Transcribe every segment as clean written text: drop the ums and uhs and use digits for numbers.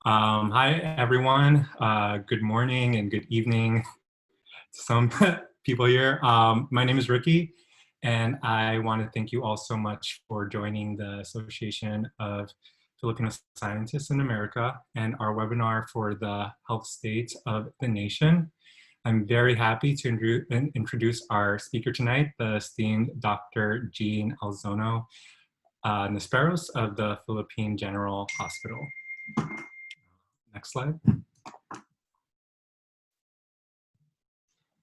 Hi, everyone. Good morning and good evening to some people here. My name is Ricky, and I want to thank you all so much for joining the Association of Filipino Scientists in America and our webinar for the health state of the nation. I'm very happy to introduce our speaker tonight, the esteemed Dr. Jean Alzono Nisperos of the Philippine General Hospital. Next slide.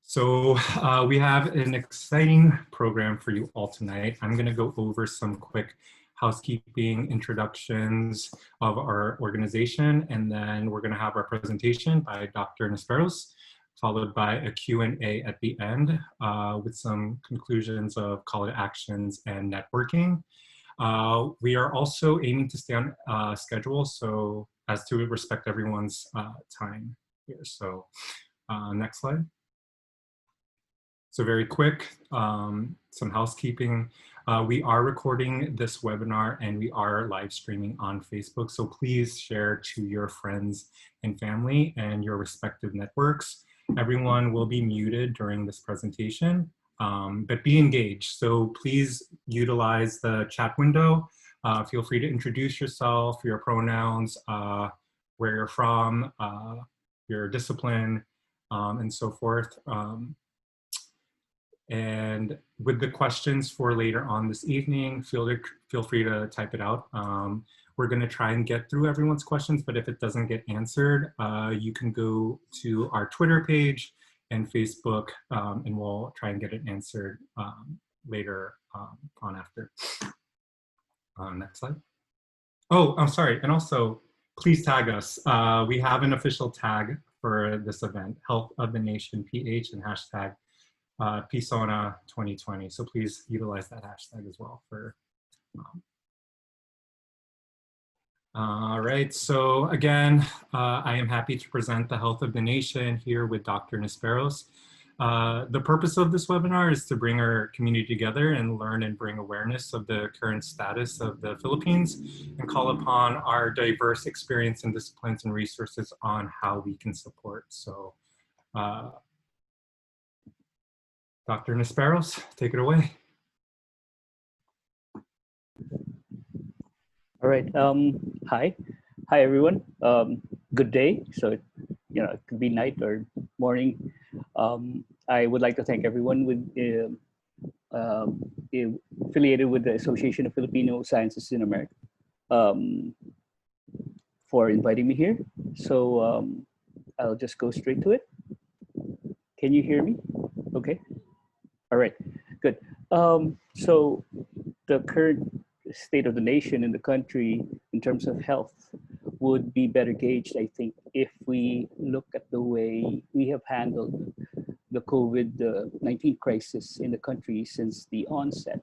So we have an exciting program for you all tonight. I'm going to go over some quick housekeeping introductions of our organization, and then we're going to have our presentation by Dr. Nisperos, followed by a Q&A at the end with some conclusions of call to actions and networking. We are also aiming to stay on schedule so as to respect everyone's time here. So next slide. So very quick, some housekeeping. We are recording this webinar and we are live streaming on Facebook. So please share to your friends and family and your respective networks. Everyone will be muted during this presentation, but be engaged. So please utilize the chat window. Feel free to introduce yourself, your pronouns, where you're from, your discipline, and so forth. And with the questions for later on this evening, feel free to type it out. We're going to try and get through everyone's questions, but if it doesn't get answered, you can go to our Twitter page and Facebook, and we'll try and get it answered later on after. Next slide. Oh, I'm sorry. And also, please tag us. We have an official tag for this event, Health of the Nation PH, and hashtag SONA 2020. So please utilize that hashtag as well for. All right, so again, I am happy to present the Health of the Nation here with Dr. Nisperos. The purpose of this webinar is to bring our community together and learn and bring awareness of the current status of the Philippines and call upon our diverse experience and disciplines and resources on how we can support. So Dr. Nisperos, take it away. All right. Hi everyone. Good day. So, it could be night or morning. I would like to thank everyone affiliated with the Association of Filipino Scientists in America for inviting me here. So I'll just go straight to it. Can you hear me? Okay. All right. Good. So the current state of the nation and the country in terms of health would be better gauged, I think, if we look at the way we have handled the COVID-19 crisis in the country since the onset,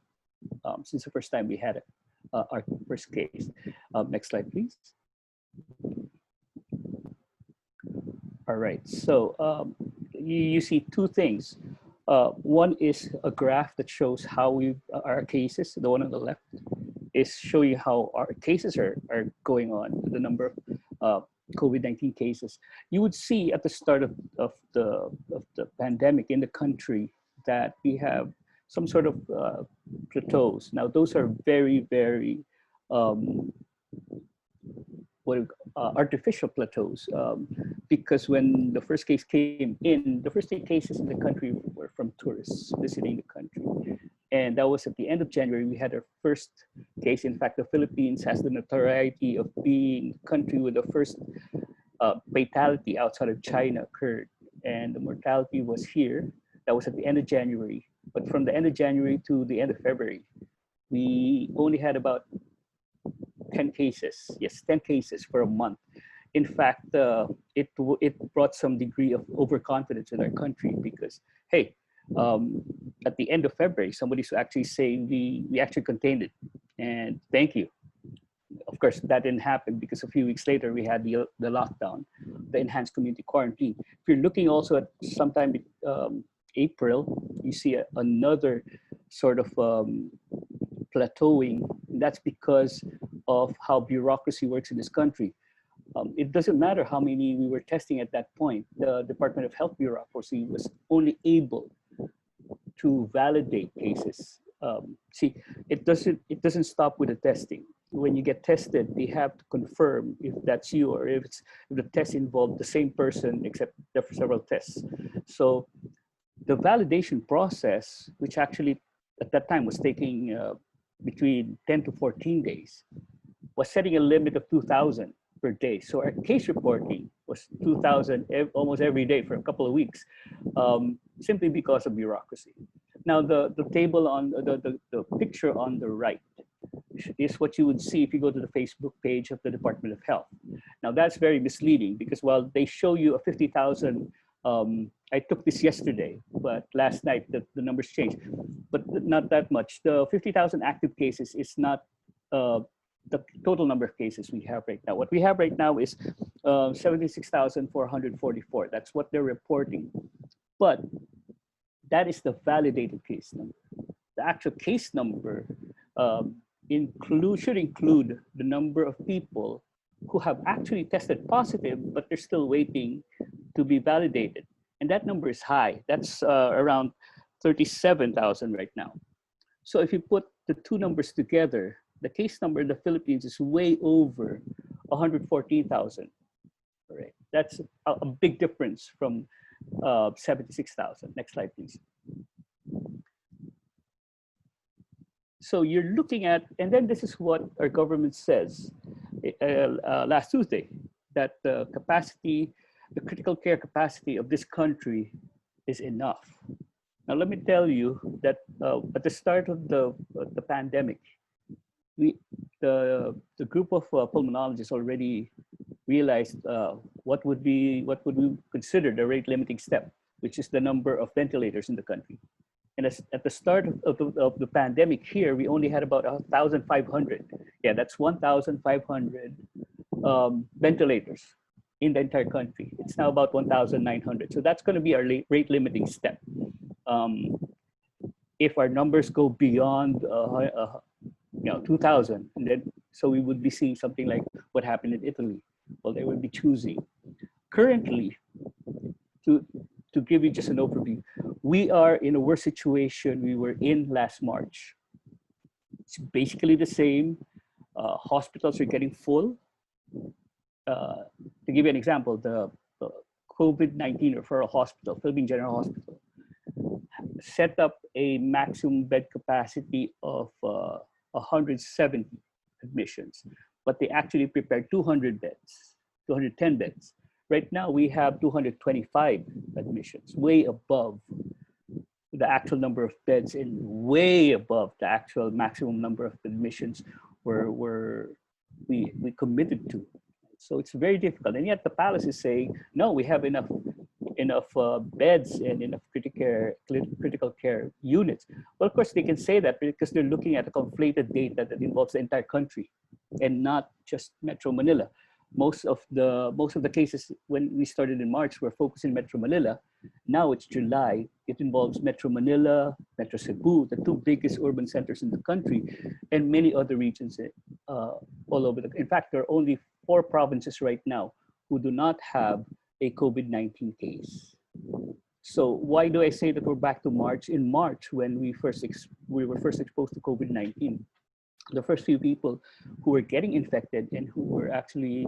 since the first time we had our first case. Next slide, please. All right, so you see two things. One is a graph that shows how our cases, the one on the left, is showing how our cases are going on, the number of COVID-19 cases. You would see at the start of the pandemic in the country that we have some sort of plateaus. Now those are very, very artificial plateaus, because when the first case came in, the first 8 cases in the country were from tourists visiting the country. And that was at the end of January. We had our first case. In fact, the Philippines has the notoriety of being the country with the first fatality outside of China occurred. And the mortality was here. That was at the end of January. But from the end of January to the end of February, we only had about 10 cases. Yes, 10 cases for a month. In fact, it brought some degree of overconfidence in our country because, hey, at the end of February, somebody's actually saying we actually contained it, and thank you. Of course, that didn't happen because a few weeks later we had the lockdown, the enhanced community quarantine. If you're looking also at sometime April, you see another sort of plateauing. That's because of how bureaucracy works in this country. It doesn't matter how many we were testing at that point. The Department of Health bureaucracy was only able to validate cases. See, it doesn't stop with the testing. When you get tested, they have to confirm if that's you or if the test involved the same person, except there are several tests. So the validation process, which actually at that time was taking between 10 to 14 days, was setting a limit of 2,000 per day. So our case reporting was 2,000 almost every day for a couple of weeks, simply because of bureaucracy. Now the table on the picture on the right is what you would see if you go to the Facebook page of the Department of Health. Now that's very misleading because while they show you a 50,000, I took this yesterday, but last night the numbers changed, but not that much. The 50,000 active cases is not the total number of cases we have right now. What we have right now is 76,444. That's what they're reporting. But that is the validated case number. The actual case number should include the number of people who have actually tested positive, but they're still waiting to be validated. And that number is high. That's around 37,000 right now. So if you put the two numbers together, the case number in the Philippines is way over 114,000. All right, that's a big difference from 76,000. Next slide, please. So you're looking at, and then this is what our government says last Tuesday, that the capacity, the critical care capacity of this country is enough. Now, let me tell you that at the start of the pandemic, the group of pulmonologists already realized what would we consider the rate limiting step, which is the number of ventilators in the country. And at the start of the pandemic here, we only had about 1,500. Yeah, that's 1,500 ventilators in the entire country. It's now about 1,900. So that's going to be our rate limiting step. If our numbers go beyond 2,000, and then so we would be seeing something like what happened in Italy. Well, they would be choosing. Currently, to give you just an overview, we are in a worse situation we were in last March. It's basically the same. Hospitals are getting full. To give you an example, the COVID-19 referral hospital, Philippine General Hospital, set up a maximum bed capacity of 170 admissions, but they actually prepared 200 beds, 210 beds. Right now, we have 225 admissions, way above the actual number of beds and way above the actual maximum number of admissions we committed to. So it's very difficult. And yet the palace is saying, no, we have enough beds and enough critical care units. Well, of course, they can say that because they're looking at a conflated data that involves the entire country and not just Metro Manila. Most of the cases when we started in March were focused in Metro Manila. Now it's July. It involves Metro Manila, Metro Cebu, the two biggest urban centers in the country, and many other regions all over. In fact, there are only 4 provinces right now who do not have a COVID-19 case. So why do I say that we're back to March? In March, when we were first exposed to COVID-19, the first few people who were getting infected and who were actually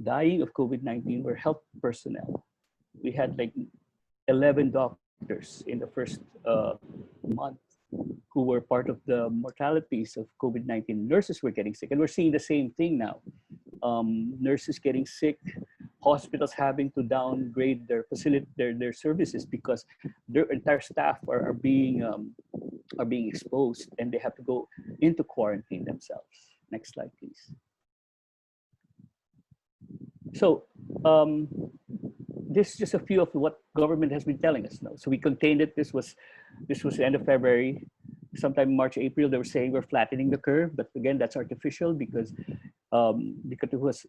dying of COVID-19 were health personnel. We had like 11 doctors in the first month who were part of the mortalities of COVID-19. Nurses were getting sick, and we're seeing the same thing now. Nurses getting sick, hospitals having to downgrade their services because their entire staff are being exposed and they have to go into quarantine themselves. Next slide, please. So this is just a few of what government has been telling us now. So we contained it. This was the end of February. Sometime in March, April, they were saying we're flattening the curve, but again, that's artificial because it was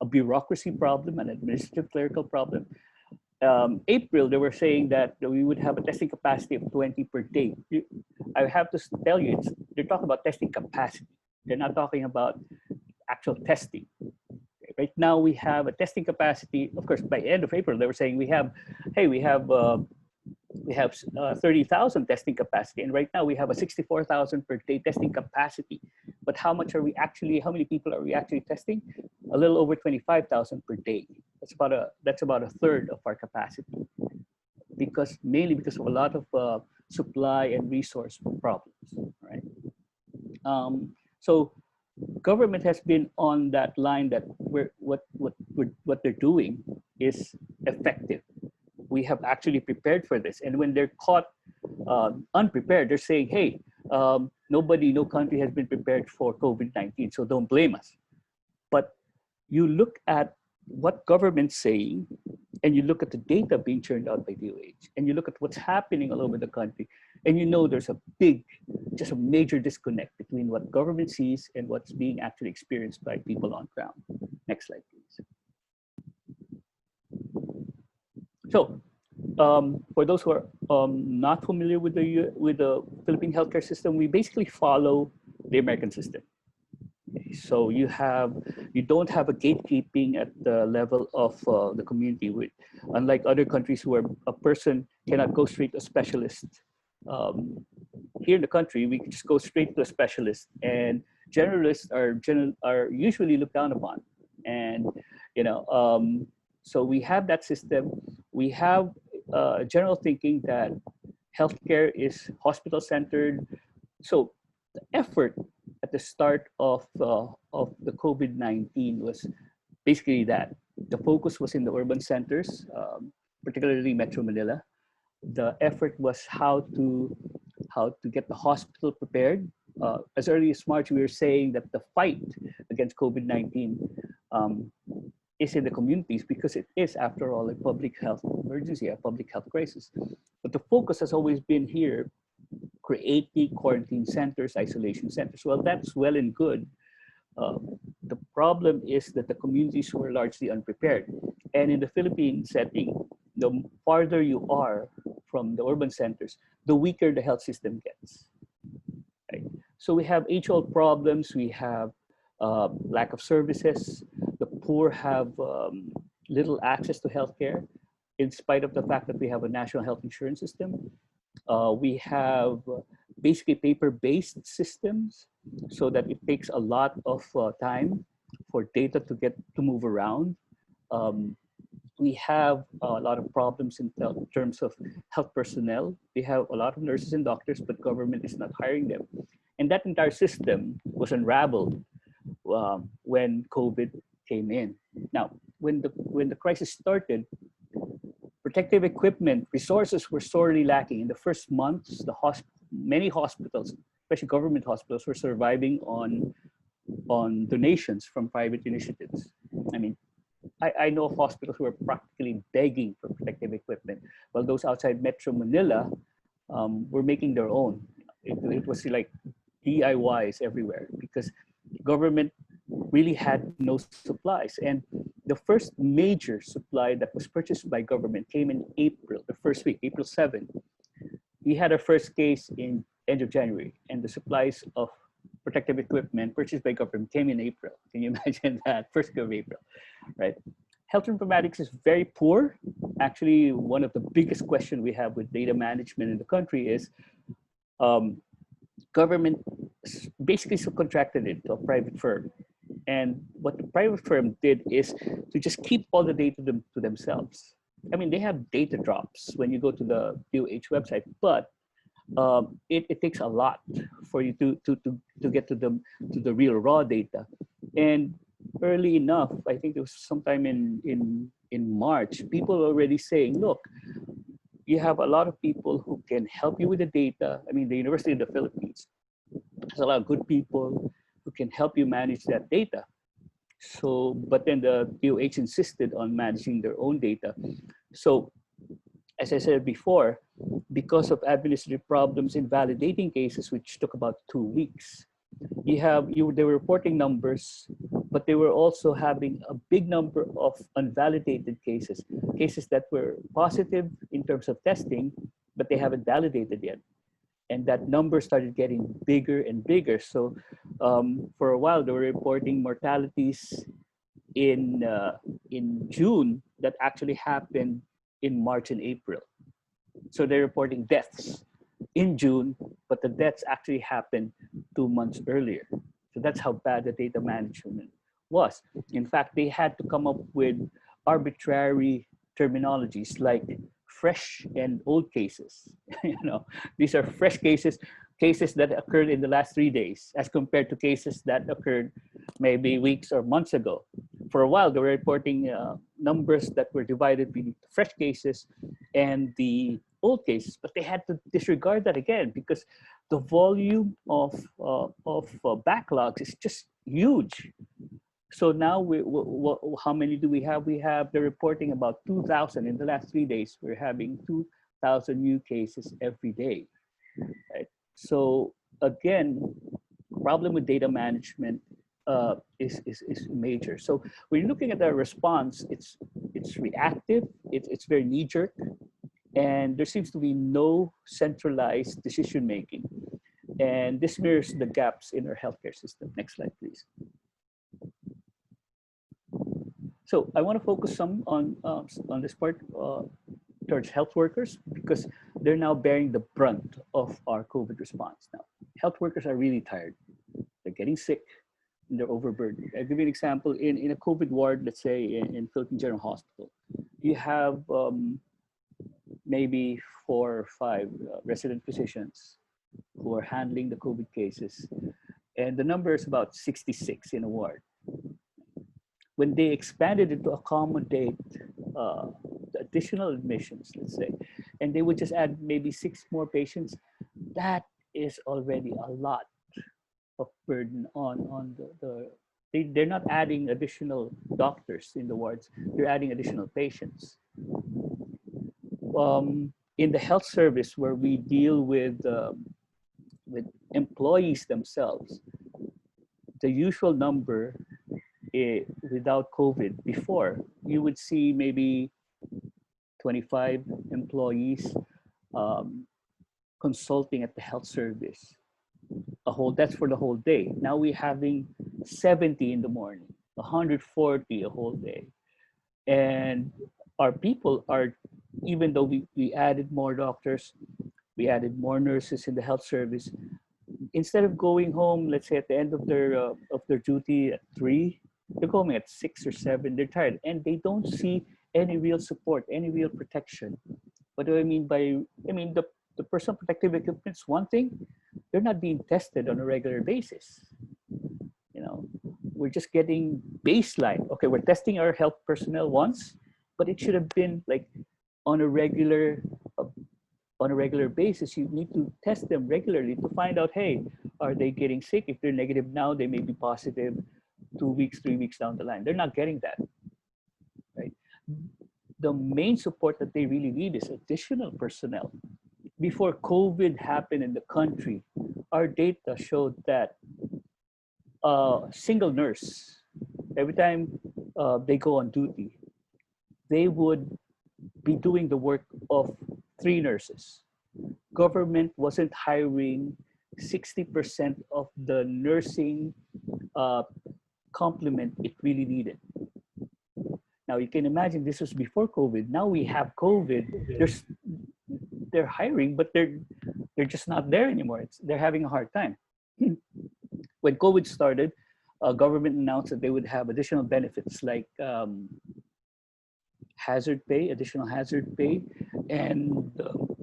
a bureaucracy problem, an administrative clerical problem. April, they were saying that we would have a testing capacity of 20 per day. I have to tell you, they're talking about testing capacity. They're not talking about actual testing. Right now we have a testing capacity. Of course, by end of April, they were saying we have 30,000 testing capacity, and right now we have a 64,000 per day testing capacity. But how many people are we actually testing? A little over 25,000 per day. That's about a third of our capacity, mainly because of a lot of supply and resource problems, right? So government has been on that line that what they're doing is effective. We have actually prepared for this, and when they're caught unprepared, they're saying, "Hey, no country has been prepared for COVID-19, so don't blame us." But you look at what government's saying, and you look at the data being churned out by DOH, and you look at what's happening all over the country, and you know there's just a major disconnect between what government sees and what's being actually experienced by people on ground. Next slide, please. So, for those who are not familiar with the Philippine healthcare system, we basically follow the American system. So you don't have a gatekeeping at the level of the community. Unlike other countries where a person cannot go straight to a specialist, here in the country we can just go straight to a specialist, and generalists are usually looked down upon. And so we have that system. We have general thinking that healthcare is hospital centered. So the effort at the start of the COVID-19 was basically that. The focus was in the urban centers, particularly Metro Manila. The effort was how to get the hospital prepared. As early as March, we were saying that the fight against COVID-19 is in the communities, because it is, after all, a public health emergency, a public health crisis. But the focus has always been here, creating quarantine centers, isolation centers. Well, that's well and good. The problem is that the communities were largely unprepared. And in the Philippine setting, the farther you are from the urban centers, the weaker the health system gets. Right? So we have age-old problems. We have lack of services. The poor have little access to healthcare, in spite of the fact that we have a national health insurance system. We have basically paper-based systems, so that it takes a lot of time for data to move around. We have a lot of problems in terms of health personnel. We have a lot of nurses and doctors, but government is not hiring them. And that entire system was unraveled when COVID came in. Now, when the crisis started, protective equipment, resources were sorely lacking. In the first months, many hospitals, especially government hospitals, were surviving on donations from private initiatives. I mean, I know of hospitals who are practically begging for protective equipment, while those outside Metro Manila were making their own. It was like DIYs everywhere, because government really had no supplies. And the first major supply that was purchased by government came in April, the first week, April 7. We had our first case in end of January, and the supplies of protective equipment purchased by government came in April. Can you imagine that? First week of April, right? Health informatics is very poor. Actually, one of the biggest questions we have with data management in the country is government basically subcontracted it to a private firm. And what the private firm did is to just keep all the data to themselves. I mean, they have data drops when you go to the DOH website, but it takes a lot for you to get to the real raw data. And early enough, I think it was sometime in March, people were already saying, look, you have a lot of people who can help you with the data. I mean, the University of the Philippines has a lot of good people who can help you manage that data. So, but then the DOH insisted on managing their own data. So, as I said before, because of administrative problems in validating cases, which took about 2 weeks, they were reporting numbers, but they were also having a big number of unvalidated cases that were positive in terms of testing, but they haven't validated yet. And that number started getting bigger and bigger. So for a while, they were reporting mortalities in June that actually happened in March and April. So they're reporting deaths in June, but the deaths actually happened 2 months earlier. So that's how bad the data management was. In fact, they had to come up with arbitrary terminologies like fresh and old cases. You know, these are fresh cases, cases that occurred in the last 3 days, as compared to cases that occurred maybe weeks or months ago. For a while, they were reporting numbers that were divided between fresh cases and the old cases, but they had to disregard that again because the volume of backlogs is just huge. So now, how many do we have? We have, they're reporting about 2,000 in the last 3 days. We're having 2,000 new cases every day, right? So again, problem with data management is major. So when you're looking at the response, it's reactive, it's very knee-jerk, and there seems to be no centralized decision making. And this mirrors the gaps in our healthcare system. Next slide, please. So I want to focus some on this part towards health workers because they're now bearing the brunt of our COVID response. Now, health workers are really tired. They're getting sick and they're overburdened. I'll give you an example. In a COVID ward, let's say in Philippine General Hospital, you have maybe 4 or 5 resident physicians who are handling the COVID cases. And the number is about 66 in a ward. When they expanded it to accommodate the additional admissions, let's say, and they would just add maybe 6 more patients, that is already a lot of burden on they're not adding additional doctors in the wards, they're adding additional patients. In the health service where we deal with employees themselves, the usual number without COVID before, you would see maybe 25 employees consulting at the health service. That's for the whole day. Now we're having 70 in the morning, 140 a whole day. And our people are, even though we added more doctors, we added more nurses in the health service, instead of going home, let's say at the end of their duty at 3, they're going at 6 or 7, they're tired, and they don't see any real support, any real protection. What do I mean by, the personal protective equipment is one thing, they're not being tested on a regular basis. You know, we're just getting baseline. Okay, we're testing our health personnel once, but it should have been like on a regular basis. You need to test them regularly to find out, hey, are they getting sick? If they're negative now, they may be positive 2 weeks, 3 weeks down the line. They're not getting that, right? The main support that they really need is additional personnel. Before COVID happened in the country, our data showed that a single nurse, every time they go on duty, they would be doing the work of 3 nurses. Government wasn't hiring 60% of the nursing complement it really needed. Now you can imagine this was before COVID. Now we have COVID. They're hiring, but they're just not there anymore. They're having a hard time. When COVID started, government announced that they would have additional benefits like hazard pay, additional hazard pay, and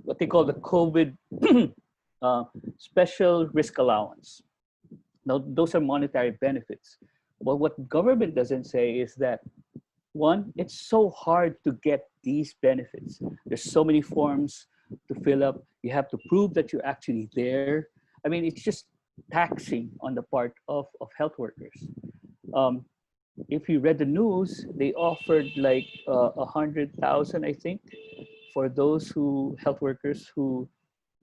what they call the COVID special risk allowance. Now, those are monetary benefits. But what government doesn't say is that, one, it's so hard to get these benefits. There's so many forms to fill up. You have to prove that you're actually there. I mean, it's just taxing on the part of health workers. If you read the news, they offered like 100,000, I think, for those health workers who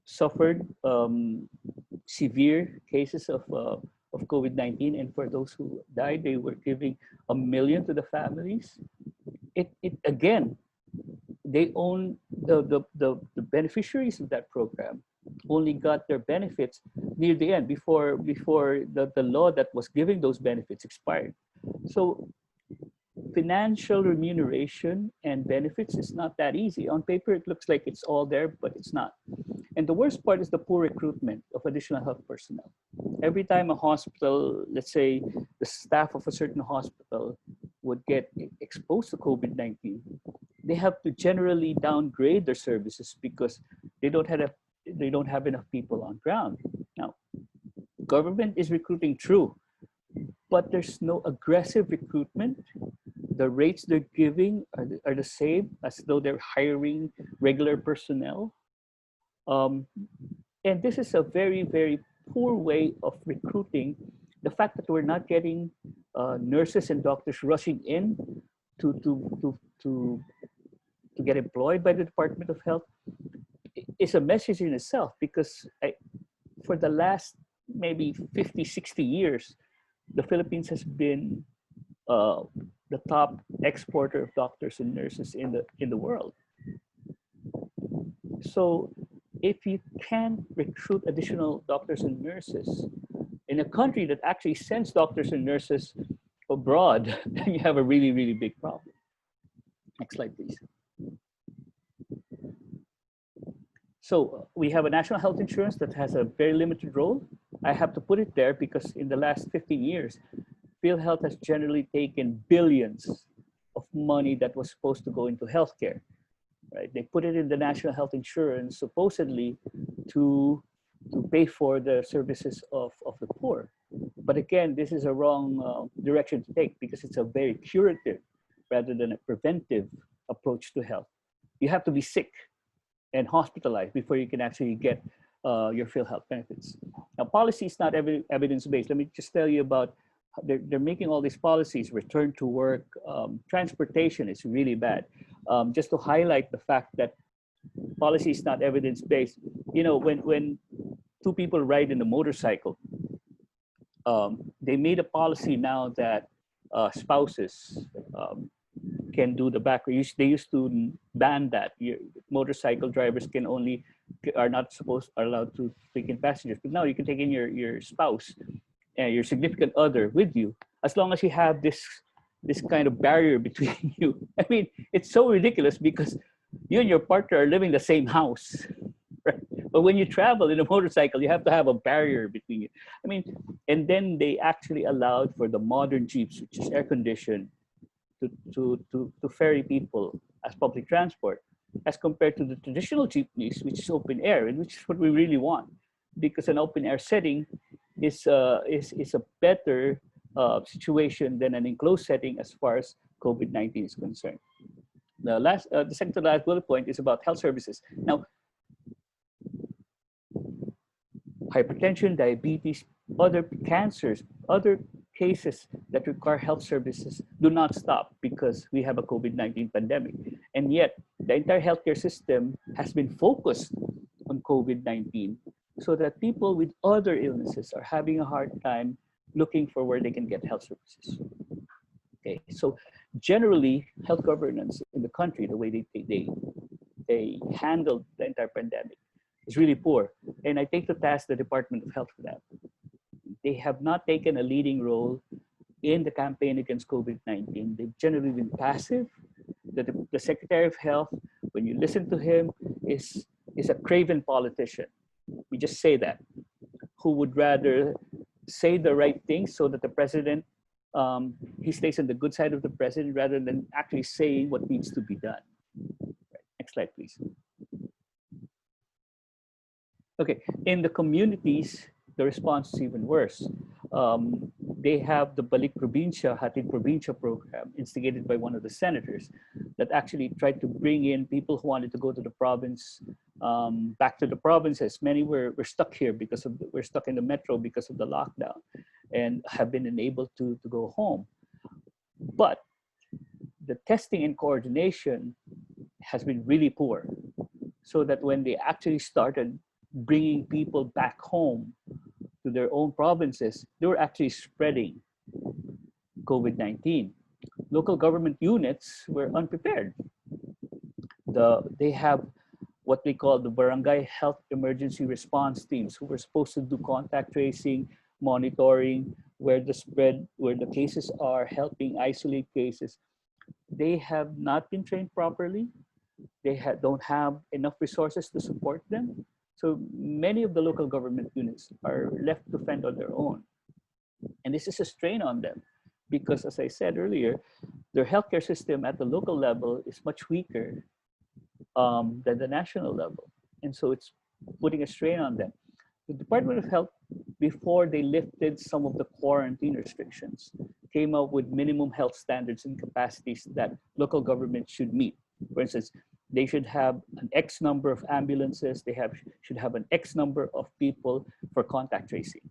suffered severe cases of COVID-19, and for those who died, they were giving $1 million to the families. It again, they own the beneficiaries of that program only got their benefits near the end before the law that was giving those benefits expired. So financial remuneration and benefits is not that easy. On paper, it looks like it's all there, but it's not. And the worst part is the poor recruitment of additional health personnel. Every time a hospital, let's say the staff of a certain hospital would get exposed to COVID-19, they have to generally downgrade their services because they don't have enough people on ground. Now, government is recruiting true, but there's no aggressive recruitment. The rates they're giving are the same as though they're hiring regular personnel. And this is a very, very poor way of recruiting. The fact that we're not getting nurses and doctors rushing in to get employed by the Department of Health is a message in itself, because for the last maybe 50, 60 years, the Philippines has been the top exporter of doctors and nurses in the world. So if you can recruit additional doctors and nurses in a country that actually sends doctors and nurses abroad, then you have a really, really big problem. Next slide, please. So we have a national health insurance that has a very limited role. I have to put it there because in the last 15 years, PhilHealth has generally taken billions of money that was supposed to go into healthcare. Right? They put it in the national health insurance supposedly to pay for the services of the poor. But again, this is a wrong direction to take because it's a very curative rather than a preventive approach to health. You have to be sick and hospitalized before you can actually get your PhilHealth benefits. Now, policy is not evidence-based. Let me just tell you about, they're making all these policies, return to work, transportation is really bad. Just to highlight the fact that policy is not evidence-based. You know, when two people ride in a motorcycle, they made a policy now that spouses can do the back. They used to ban that. Motorcycle drivers are allowed to take in passengers. But now you can take in your spouse and your significant other with you, as long as you have this kind of barrier between you. I mean, it's so ridiculous because you and your partner are living in the same house, right? But when you travel in a motorcycle, you have to have a barrier between you. I mean, and then they actually allowed for the modern Jeeps, which is air conditioned, to ferry people as public transport, as compared to the traditional jeepneys, which is open air, and which is what we really want, because an open air setting is a better situation than an enclosed setting as far as COVID-19 is concerned. The second to last bullet point is about health services. Now, hypertension, diabetes, other cancers, other cases that require health services do not stop because we have a COVID-19 pandemic. And yet, the entire healthcare system has been focused on COVID-19 so that people with other illnesses are having a hard time looking for where they can get health services. Okay, so generally, health governance in the country, the way they handled the entire pandemic, is really poor. And I take to task the Department of Health for that. They have not taken a leading role in the campaign against COVID-19. They've generally been passive. The Secretary of Health, when you listen to him, is a craven politician. We just say that, who would rather say the right thing so that the president, he stays on the good side of the president rather than actually saying what needs to be done. Next slide, please. Okay, in the communities, the response is even worse. They have the Balik Probinsya, Hatid Probinsya program, instigated by one of the senators, that actually tried to bring in people who wanted to go to the province, back to the provinces. Many were stuck here because we're stuck in the metro because of the lockdown, and have been unable to go home. But the testing and coordination has been really poor, so that when they actually started bringing people back home to their own provinces, they were actually spreading COVID-19. Local government units were unprepared. They have what they call the Barangay Health Emergency Response Teams, who were supposed to do contact tracing, monitoring, where the cases are, helping isolate cases. they have not been trained properly. They don't have enough resources to support them. So many of the local government units are left to fend on their own. And this is a strain on them because, as I said earlier, their healthcare system at the local level is much weaker than the national level. And so it's putting a strain on them. The Department of Health, before they lifted some of the quarantine restrictions, came up with minimum health standards and capacities that local governments should meet. For instance, they should have an X number of ambulances, should have an X number of people for contact tracing.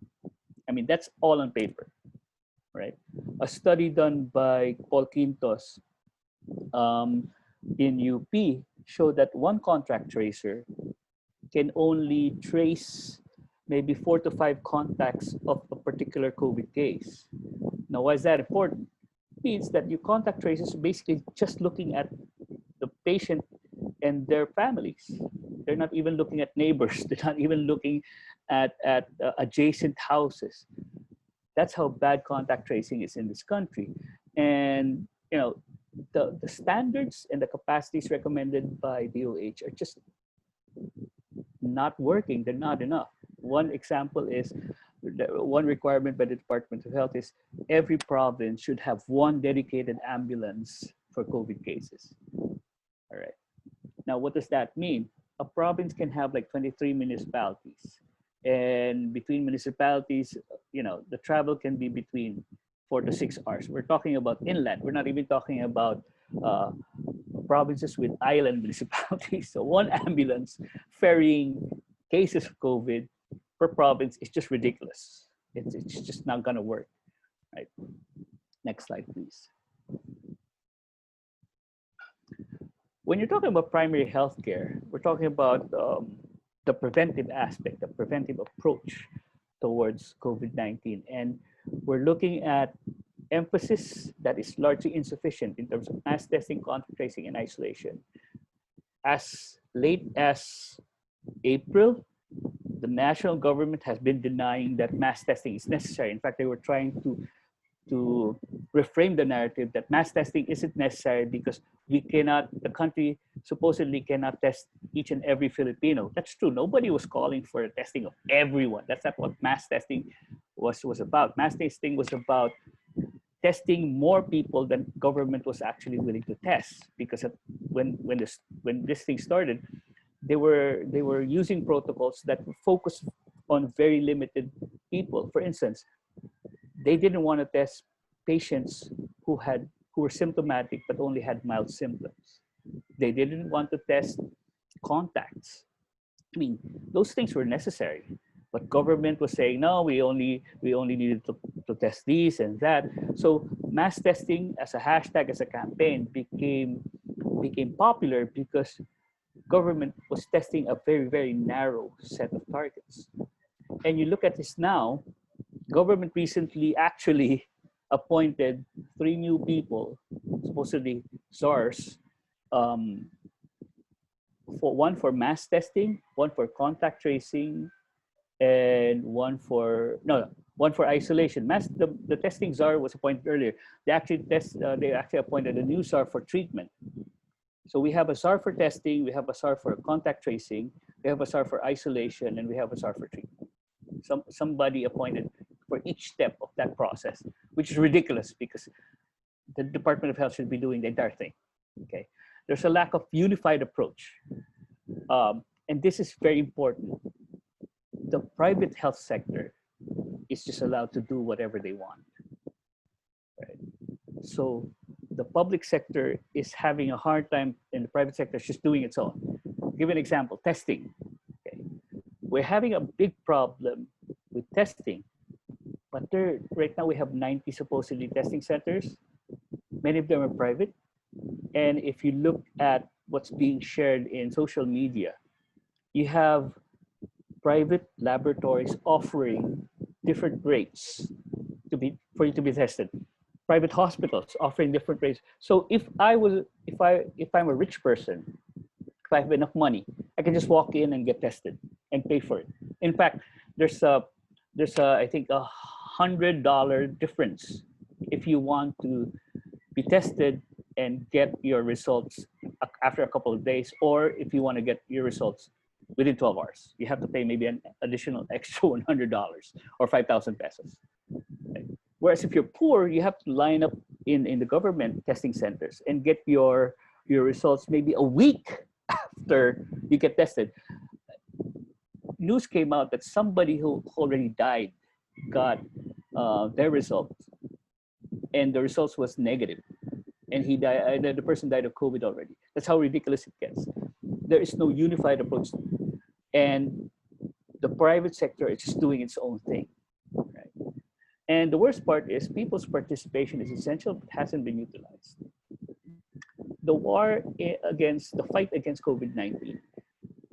I mean, that's all on paper, right? A study done by Paul Quintos in UP showed that one contact tracer can only trace maybe 4 to 5 contacts of a particular COVID case. Now, why is that important? It means that your contact tracers are basically just looking at the patient and their families. They're not even looking at neighbors. They're not even looking at adjacent houses. That's how bad contact tracing is in this country. And you know, the standards and the capacities recommended by DOH are just not working. They're not enough. One example is, one requirement by the Department of Health is every province should have one dedicated ambulance for COVID cases. All right. Now, what does that mean? A province can have like 23 municipalities. And between municipalities, you know, the travel can be between 4 to 6 hours. We're talking about inland. We're not even talking about provinces with island municipalities. So one ambulance ferrying cases of COVID per province is just ridiculous. It's just not gonna work, right? Next slide, please. When you're talking about primary healthcare, we're talking about the preventive aspect, the preventive approach towards COVID-19. And we're looking at emphasis that is largely insufficient in terms of mass testing, contact tracing, and isolation. As late as April, the national government has been denying that mass testing is necessary. In fact, they were trying to reframe the narrative that mass testing isn't necessary because we cannot, the country supposedly cannot test each and every Filipino. That's true. Nobody was calling for a testing of everyone. That's not what mass testing was about. Mass testing was about testing more people than government was actually willing to test, because when this thing started, they were using protocols that focused on very limited people. For instance, they didn't want to test patients who were symptomatic but only had mild symptoms. They didn't want to test contacts. I mean, those things were necessary, but government was saying, no, we only needed to test these and that. So mass testing as a hashtag, as a campaign became popular because government was testing a very, very narrow set of targets. And you look at this now, government recently actually appointed 3 new people, supposedly SARS, one for mass testing, one for contact tracing, and one for isolation. The testing czar was appointed earlier. They actually appointed a new czar for treatment. So we have a czar for testing, we have a czar for contact tracing, we have a czar for isolation, and we have a czar for treatment. Somebody appointed for each step of that process, which is ridiculous because the Department of Health should be doing the entire thing. Okay, there's a lack of unified approach, and this is very important. The private health sector is just allowed to do whatever they want, right? So the public sector is having a hard time, and the private sector is just doing its own. I'll give an example: testing. Okay, we're having a big problem with testing, but right now we have 90 supposedly testing centers. Many of them are private, and if you look at what's being shared in social media, you have private laboratories offering different rates for you to be tested. Private hospitals offering different rates. So if I'm a rich person, if I have enough money, I can just walk in and get tested and pay for it. In fact, there's I think $100 difference if you want to be tested and get your results after a couple of days, or if you want to get your results within 12 hours, you have to pay maybe an additional extra $100 or 5,000 pesos. Okay. Whereas if you're poor, you have to line up in the government testing centers and get your results maybe a week after you get tested. News came out that somebody who already died got their results, and the results was negative, and he died. The person died of COVID already. That's how ridiculous it gets. There is no unified approach, and the private sector is just doing its own thing. Right? And the worst part is people's participation is essential but hasn't been utilized. The fight against COVID-19,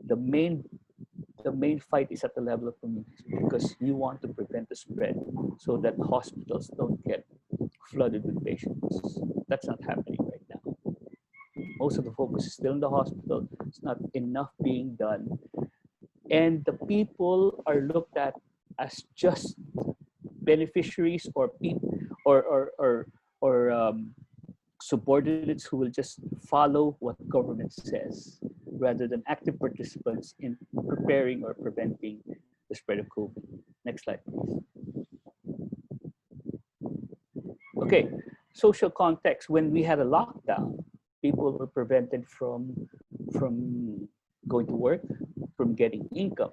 the main fight is at the level of communities, because you want to prevent the spread so that hospitals don't get flooded with patients. That's not happening right now. Most of the focus is still in the hospital. It's not enough being done. And the people are looked at as just beneficiaries or subordinates who will just follow what government says, rather than active participants in preparing or preventing the spread of COVID. Next slide, please. Okay, social context. When we had a lockdown, people were prevented from going to work, from getting income.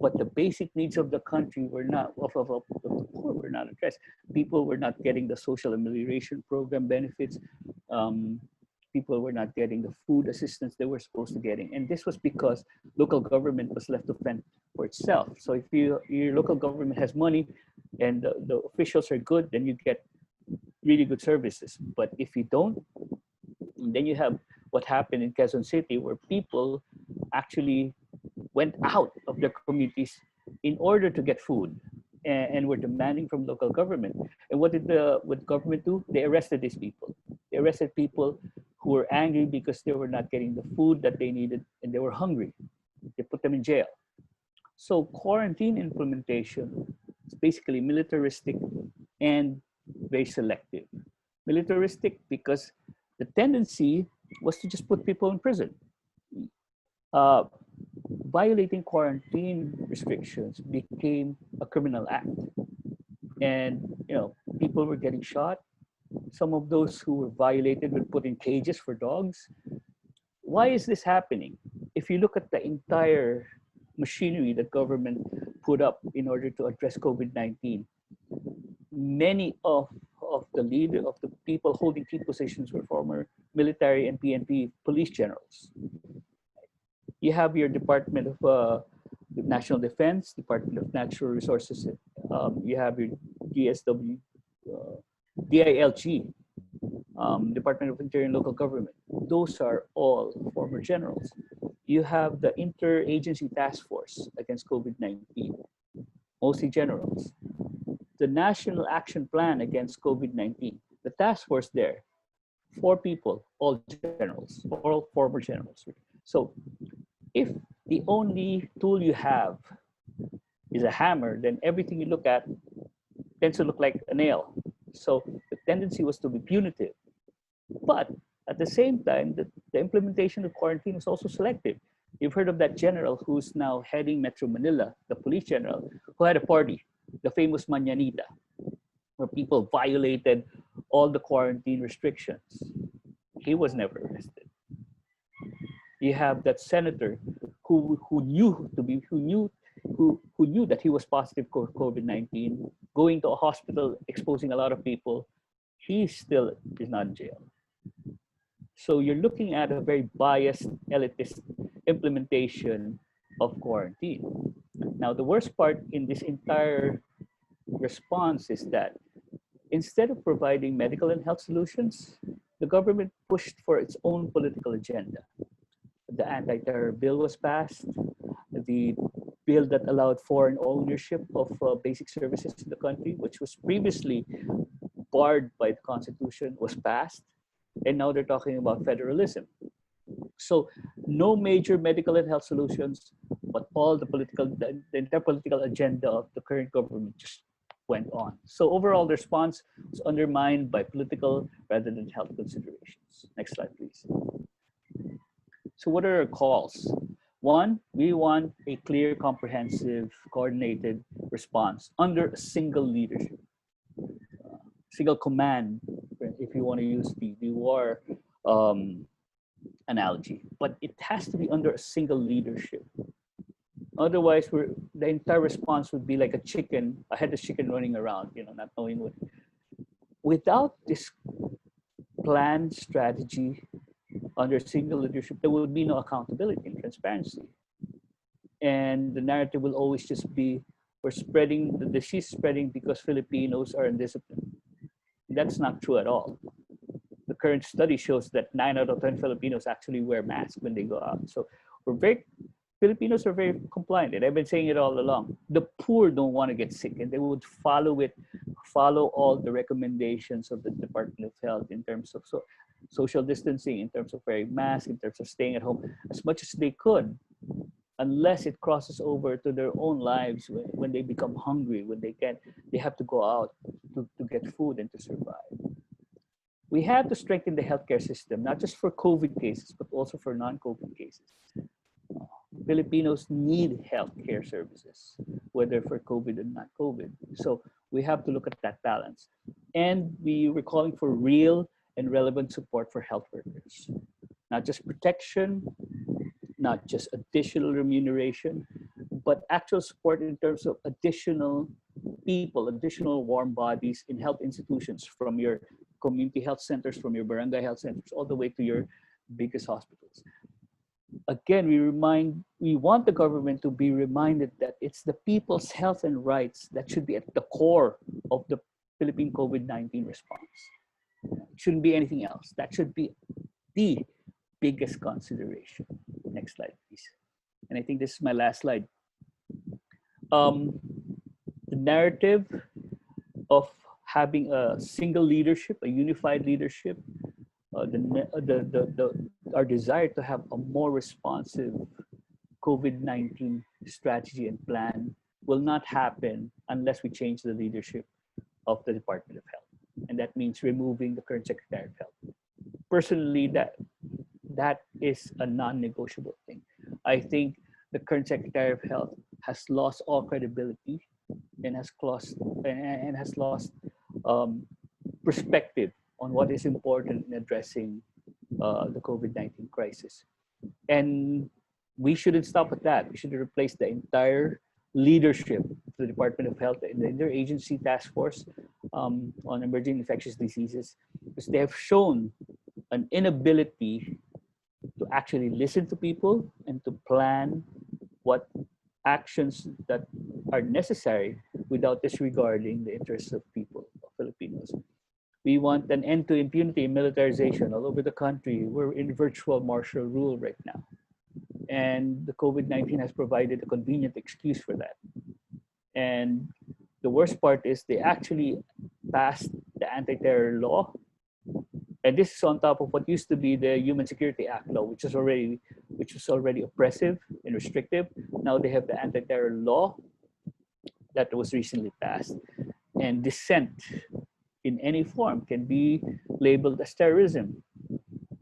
But the basic needs of the country were not, of the poor were not addressed. People were not getting the social amelioration program benefits. People were not getting the food assistance they were supposed to getting. And this was because local government was left to fend for itself. So if your local government has money and the officials are good, then you get really good services. But if you don't, then you have what happened in Quezon City, where people actually went out of their communities in order to get food, and were demanding from local government. And what did the government do? They arrested these people. They arrested people who were angry because they were not getting the food that they needed, and they were hungry. They put them in jail. So quarantine implementation is basically militaristic and very selective. Militaristic because the tendency was to just put people in prison. Violating quarantine restrictions became a criminal act, and people were getting shot. Some of those who were violated were put in cages for dogs. Why is this happening? If you look at the entire machinery that government put up in order to address COVID-19, many of the people holding key positions were former military and PNP police generals. You have your Department of National Defense, Department of Natural Resources. You have your DSW, DILG, Department of Interior and Local Government. Those are all former generals. You have the Interagency Task Force against COVID-19, mostly generals. The National Action Plan against COVID-19, the task force there, 4 people, all generals, all former generals. So if the only tool you have is a hammer, then everything you look at tends to look like a nail. So the tendency was to be punitive. But at the same time, the implementation of quarantine was also selective. You've heard of that general who's now heading Metro Manila, the police general, who had a party, the famous Mañanita, where people violated all the quarantine restrictions. He was never arrested. You have that senator who knew that he was positive for COVID-19, going to a hospital, exposing a lot of people. He still is not in jail. So you're looking at a very biased, elitist implementation of quarantine. Now, the worst part in this entire response is that instead of providing medical and health solutions, the government pushed for its own political agenda. The anti-terror bill was passed. The bill that allowed foreign ownership of basic services in the country, which was previously barred by the Constitution, was passed. And now they're talking about federalism. So no major medical and health solutions, but all the entire political agenda of the current government just went on. So overall, the response was undermined by political rather than health considerations. Next slide, please. So what are our calls? One, we want a clear, comprehensive, coordinated response under a single leadership, single command, if you want to use the war analogy. But it has to be under a single leadership. Otherwise, the entire response would be like a headless chicken running around, not knowing what. Without this planned strategy under single leadership, there would be no accountability and transparency. And the narrative will always just be, we're spreading, the disease spreading because Filipinos are undisciplined. That's not true at all. The current study shows that 9 out of 10 Filipinos actually wear masks when they go out. So Filipinos are very compliant, and I've been saying it all along. The poor don't want to get sick, and they would follow all the recommendations of the Department of Health in terms of social distancing, in terms of wearing masks, in terms of staying at home as much as they could, unless it crosses over to their own lives when they become hungry, when they have to go out to get food and to survive. We have to strengthen the healthcare system, not just for COVID cases, but also for non-COVID cases. Filipinos need healthcare services, whether for COVID or not COVID. So we have to look at that balance. And we were calling for real and relevant support for health workers. Not just protection, not just additional remuneration, but actual support in terms of additional people, additional warm bodies in health institutions, from your community health centers, from your barangay health centers, all the way to your biggest hospitals. Again, we want the government to be reminded that it's the people's health and rights that should be at the core of the Philippine COVID-19 response. It shouldn't be anything else. That should be the biggest consideration. Next slide, please. And I think this is my last slide. The narrative of having a single leadership, a unified leadership, our desire to have a more responsive COVID-19 strategy and plan will not happen unless we change the leadership of the Department of Health. And that means removing the current Secretary of Health. Personally, that is a non-negotiable thing. I think the current Secretary of Health has lost all credibility and has lost perspective on what is important in addressing the COVID-19 crisis. And we shouldn't stop at that. We should replace the entire leadership of the Department of Health and the interagency task force on emerging infectious diseases, because they have shown an inability to actually listen to people and to plan what actions that are necessary without disregarding the interests of people, of Filipinos. We want an end to impunity and militarization all over the country. We're in virtual martial rule right now. And the COVID-19 has provided a convenient excuse for that. And the worst part is they actually passed the anti-terror law. And this is on top of what used to be the Human Security Act law, which was already oppressive and restrictive. Now they have the anti-terror law that was recently passed. And dissent in any form can be labeled as terrorism.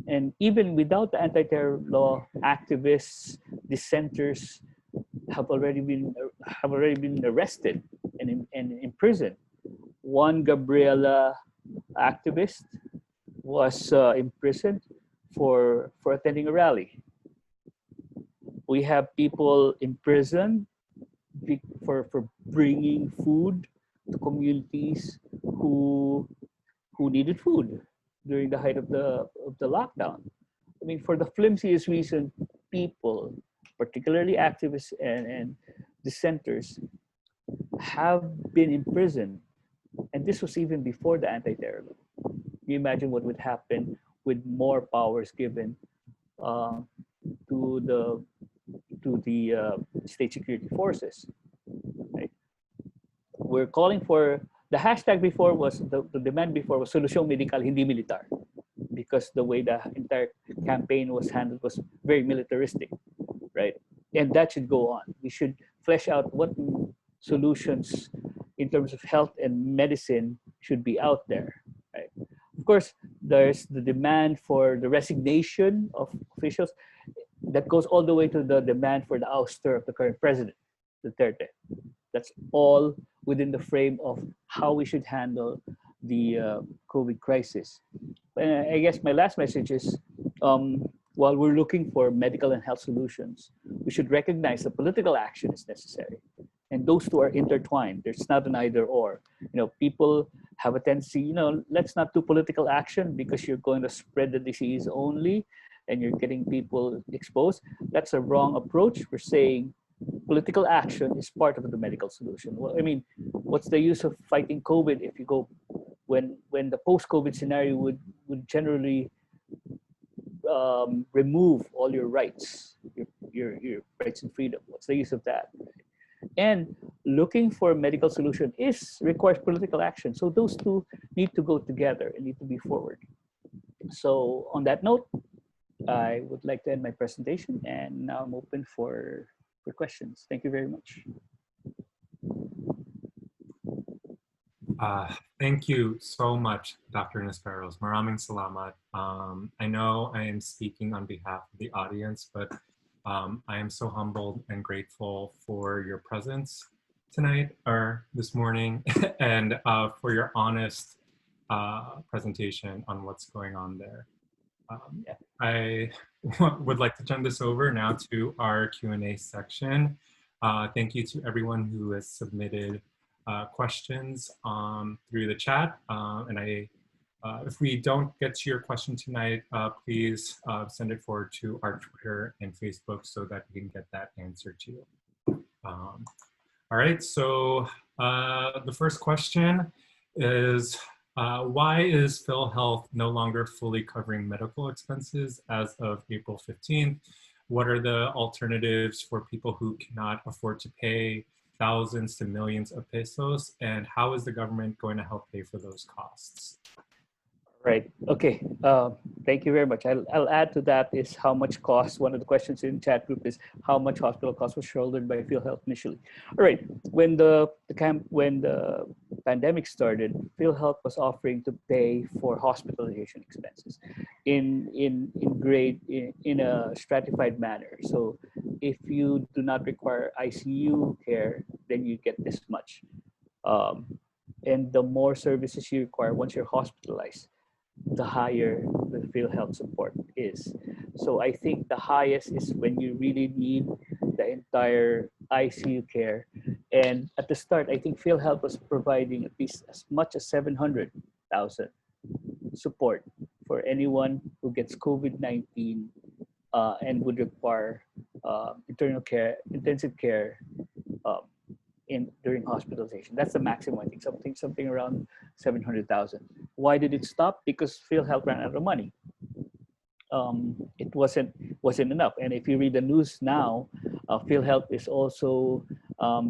And even without the anti-terror law, activists, dissenters have already been arrested and imprisoned. One Gabriela activist was imprisoned for attending a rally. We have people imprisoned for bringing food to communities who needed food during the height of the lockdown. I mean, for the flimsiest reason, people, particularly activists and dissenters, have been imprisoned. And this was even before the anti-terror law. Can you imagine what would happen with more powers given to the state security forces? Right? We're calling for, the hashtag before was, the demand before was Solusyon Medikal, hindi militar, because the way the entire campaign was handled was very militaristic, right? And that should go on. We should flesh out what solutions in terms of health and medicine should be out there, right? Of course, there's the demand for the resignation of officials that goes all the way to the demand for the ouster of the current president, Duterte. That's all within the frame of how we should handle the COVID crisis. I guess my last message is, while we're looking for medical and health solutions, we should recognize that political action is necessary. And those two are intertwined. There's not an either or. People have a tendency, let's not do political action because you're going to spread the disease only and you're getting people exposed. That's a wrong approach. We're saying political action is part of the medical solution. Well, I mean, what's the use of fighting COVID if you go when the post-COVID scenario would generally remove all your rights, your rights and freedom? What's the use of that? And looking for a medical solution requires political action. So those two need to go together and need to be forward. So on that note, I would like to end my presentation, and now I'm open for questions. Thank you very much. Thank you so much, Dr. Nisperos. Maraming salamat. I know I am speaking on behalf of the audience, but I am so humbled and grateful for your presence tonight or this morning and for your honest presentation on what's going on there. I would like to turn this over now to our Q&A section. Thank you to everyone who has submitted questions through the chat. If we don't get to your question tonight, please send it forward to our Twitter and Facebook so that we can get that answer to you. All right, so the first question is, why is PhilHealth no longer fully covering medical expenses as of April 15th? What are the alternatives for people who cannot afford to pay thousands to millions of pesos? And how is the government going to help pay for those costs? Right. Okay. Thank you very much. I'll add to that is how much cost. One of the questions in the chat group is how much hospital cost was shouldered by PhilHealth initially. All right. When the pandemic started, PhilHealth was offering to pay for hospitalization expenses in a stratified manner. So if you do not require ICU care, then you get this much. And the more services you require once you're hospitalized, the higher the PhilHealth support is. So I think the highest is when you really need the entire ICU care. And at the start, I think PhilHealth was providing at least as much as 700,000 support for anyone who gets COVID-19 and would require intensive care during hospitalization. That's the maximum, I think, something around 700,000. Why did it stop? Because PhilHealth ran out of money. It wasn't enough. And if you read the news now, PhilHealth is also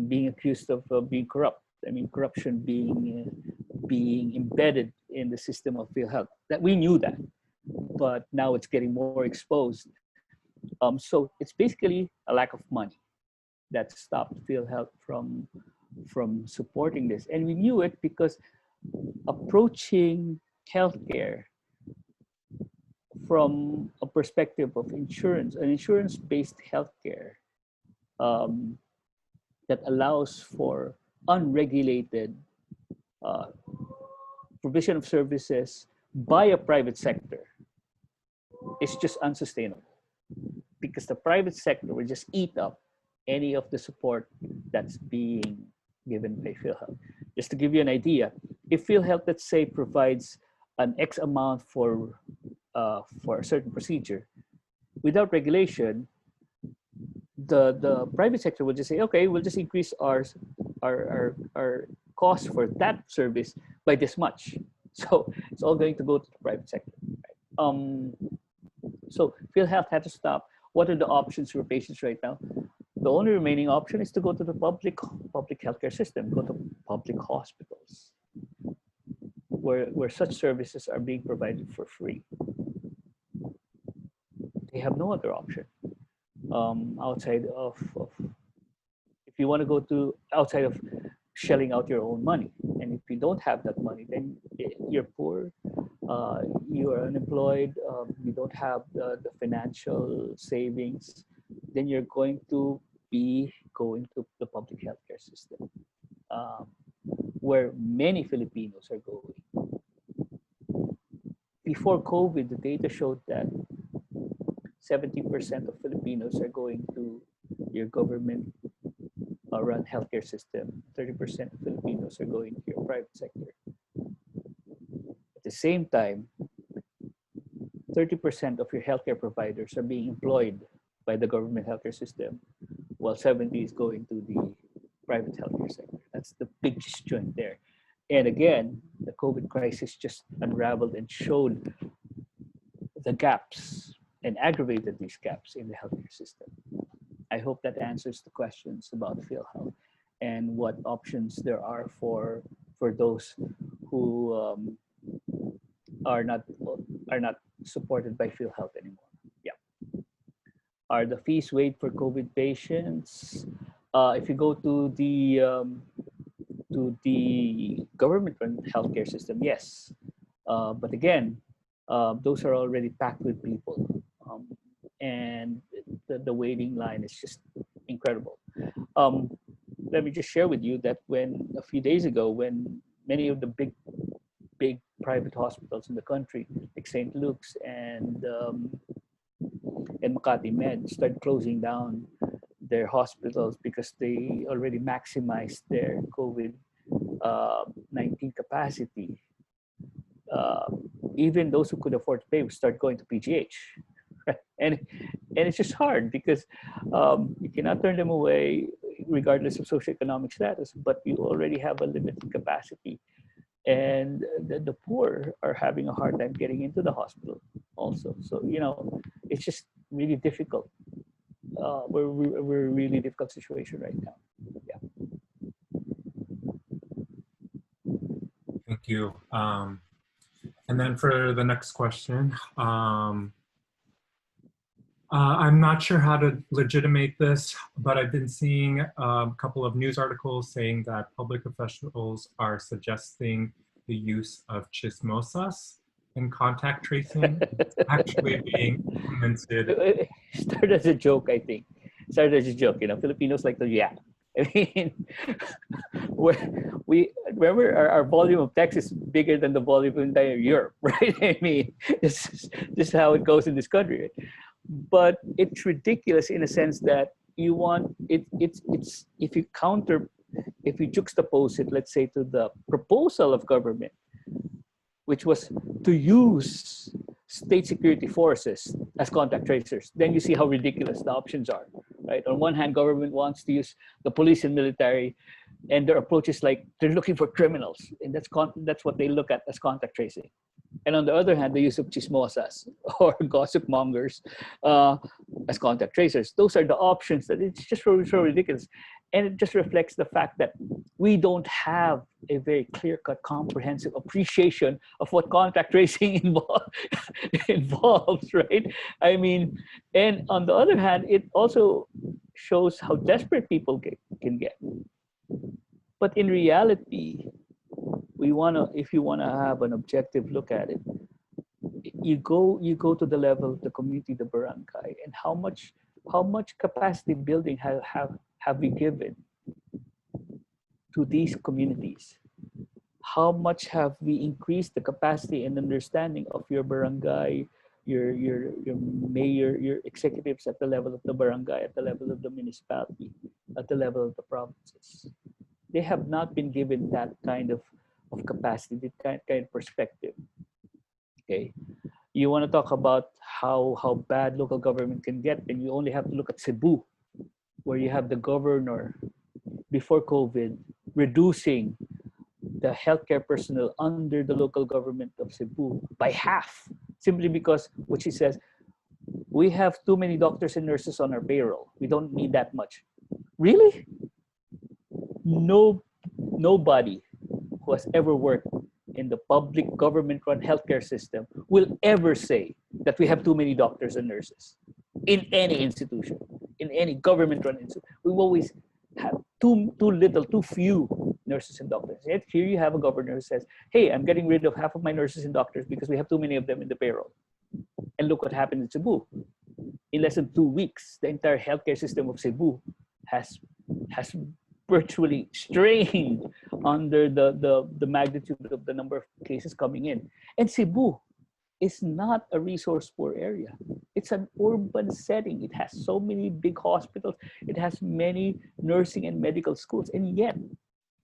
being accused of being corrupt. I mean, corruption being embedded in the system of PhilHealth. That we knew that, but now it's getting more exposed. So it's basically a lack of money that stopped PhilHealth from supporting this. And we knew it because approaching healthcare from a perspective of insurance, an insurance-based healthcare that allows for unregulated provision of services by a private sector is just unsustainable, because the private sector will just eat up any of the support that's being given by PhilHealth. Just to give you an idea, if PhilHealth, let's say, provides an X amount for a certain procedure, without regulation, the private sector will just say, okay, we'll just increase our cost for that service by this much. So it's all going to go to the private sector. Right? So PhilHealth had to stop. What are the options for patients right now? The only remaining option is to go to the public healthcare system, go to public hospitals, where such services are being provided for free. They have no other option outside of if you want to go to outside of shelling out your own money. And if you don't have that money, then you're poor, you are unemployed, you don't have the financial savings, then you're going to be going to the public healthcare system, where many Filipinos are going. Before COVID, the data showed that 70% of Filipinos are going to your government run healthcare system. 30% of Filipinos are going to your private sector. At the same time, 30% of your healthcare providers are being employed by the government healthcare system, while 70 is going to the private healthcare sector. That's the big disjoint there. And again, the COVID crisis just unraveled and showed the gaps and aggravated these gaps in the healthcare system. I hope that answers the questions about PhilHealth and what options there are for those who are not supported by PhilHealth anymore. Yeah. Are the fees waived for COVID patients? If you go to the government-run healthcare system, yes. But again, those are already packed with people. And the waiting line is just incredible. Let me just share with you that when a few days ago, when many of the big private hospitals in the country, like St. Luke's and Makati Med, started closing down their hospitals because they already maximized their COVID-19 capacity. Even those who could afford to pay would start going to PGH. And it's just hard because you cannot turn them away regardless of socioeconomic status, but you already have a limited capacity. And the poor are having a hard time getting into the hospital also. So, you know, it's just really difficult. We're a really difficult situation right now. Yeah. Thank you. And then for the next question, I'm not sure how to legitimate this, but I've been seeing a couple of news articles saying that public officials are suggesting the use of chismosas in contact tracing. It's actually being implemented. It started as a joke, I think. Started as a joke, you know, Filipinos like to yak. I mean, we remember our volume of text is bigger than the volume of entire Europe, right? I mean, this is how it goes in this country. Right? But it's ridiculous in a sense that you want it's if you juxtapose it, let's say, to the proposal of government, which was to use state security forces as contact tracers, then you see how ridiculous the options are, right? On one hand, government wants to use the police and military, and their approach is like they're looking for criminals, and that's what they look at as contact tracing. And on the other hand, the use of chismosas or gossip mongers as contact tracers. Those are the options that it's just so ridiculous. And it just reflects the fact that we don't have a very clear-cut, comprehensive appreciation of what contact tracing involves, right? I mean, and on the other hand, it also shows how desperate people can get. But in reality, if you wanna have an objective look at it, you go to the level of the community, the barangay, and how much capacity building have we given to these communities? How much have we increased the capacity and understanding of your barangay, your mayor, your executives at the level of the barangay, at the level of the municipality, at the level of the provinces? They have not been given that kind of capacity, that kind of perspective. Okay, you want to talk about how bad local government can get, and you only have to look at Cebu, where you have the governor before COVID reducing the healthcare personnel under the local government of Cebu by half, simply because what she says, we have too many doctors and nurses on our payroll. We don't need that much. Really? Nobody who has ever worked in the public government-run healthcare system will ever say that we have too many doctors and nurses in any institution, in any government-run institution. We always have too few nurses and doctors. Yet here you have a governor who says, hey, I'm getting rid of half of my nurses and doctors because we have too many of them in the payroll. And look what happened in Cebu. In less than 2 weeks, the entire healthcare system of Cebu has virtually strained under the magnitude of the number of cases coming in. And Cebu is not a resource poor area. It's an urban setting. It has so many big hospitals. It has many nursing and medical schools. And yet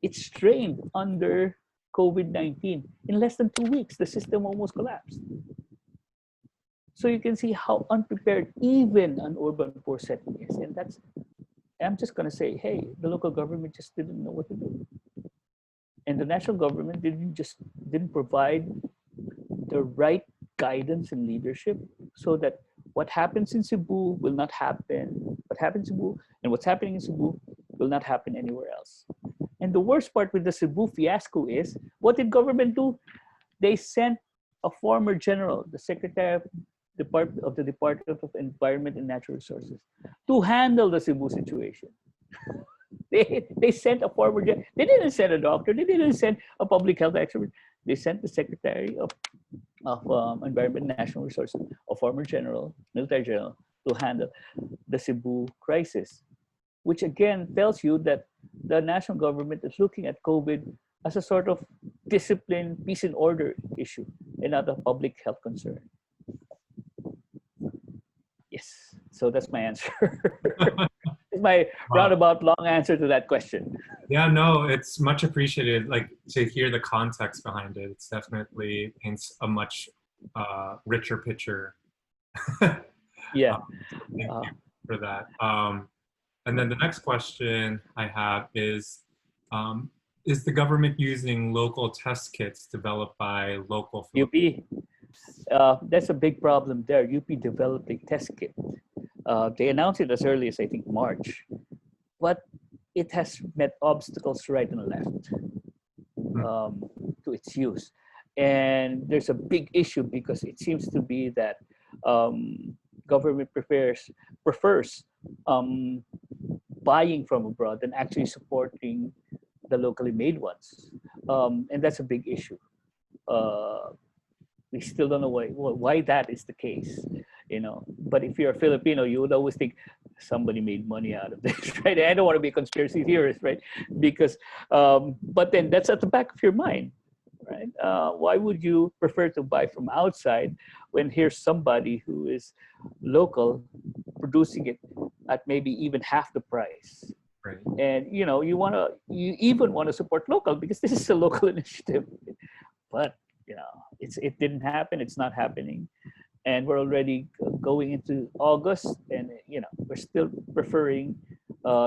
it's strained under COVID-19. In less than 2 weeks, the system almost collapsed. So you can see how unprepared even an urban poor setting is. And that's, I'm just gonna say, hey, the local government just didn't know what to do. And the national government didn't provide the right guidance and leadership so that what happens in Cebu will not happen. What happens in Cebu and what's happening in Cebu will not happen anywhere else. And the worst part with the Cebu fiasco is, what did government do? They sent a former general, the secretary of the Department of Environment and Natural Resources, to handle the Cebu situation. They sent a former general. They didn't send a doctor. They didn't send a public health expert. They sent the secretary of Environment and National Resources, a former general, military general, to handle the Cebu crisis, which again tells you that the national government is looking at COVID as a sort of discipline, peace and order issue, and not a public health concern. Yes, so that's my answer. It's my roundabout long answer to that question. Yeah, no, it's much appreciated. Like, to hear the context behind it, it's definitely paints a much richer picture. Yeah. Thank you for that. And then the next question I have is the government using local test kits developed by local UP? That's a big problem there. UP developed a test kit. They announced it as early as, I think, March, but it has met obstacles right and left to its use. And there's a big issue because it seems to be that government prefers buying from abroad than actually supporting the locally made ones. And that's a big issue. We still don't know why that is the case, you know. But if you're a Filipino, you would always think somebody made money out of this, right? I don't want to be a conspiracy theorist, right? Because, but then that's at the back of your mind, right? Why would you prefer to buy from outside when here's somebody who is local producing it at maybe even half the price? Right. And you know, you even want to support local because this is a local initiative. But you know, it didn't happen. It's not happening, and we're already going into August, and you know, we're still preferring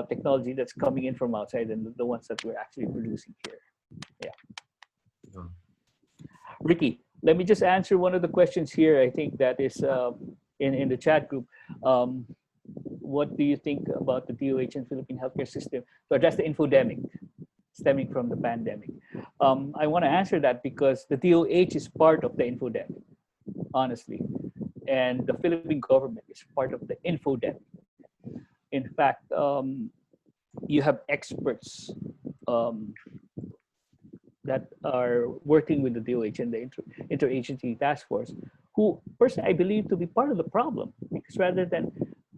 technology that's coming in from outside than the ones that we're actually producing here. Yeah. Ricky, let me just answer one of the questions here. I think that is in the chat group. What do you think about the DOH and Philippine healthcare system to address the infodemic stemming from the pandemic? I want to answer that because the DOH is part of the infodemic, honestly, and the Philippine government is part of the infodemic. In fact, you have experts that are working with the DOH and the interagency task force, who personally I believe to be part of the problem, because rather than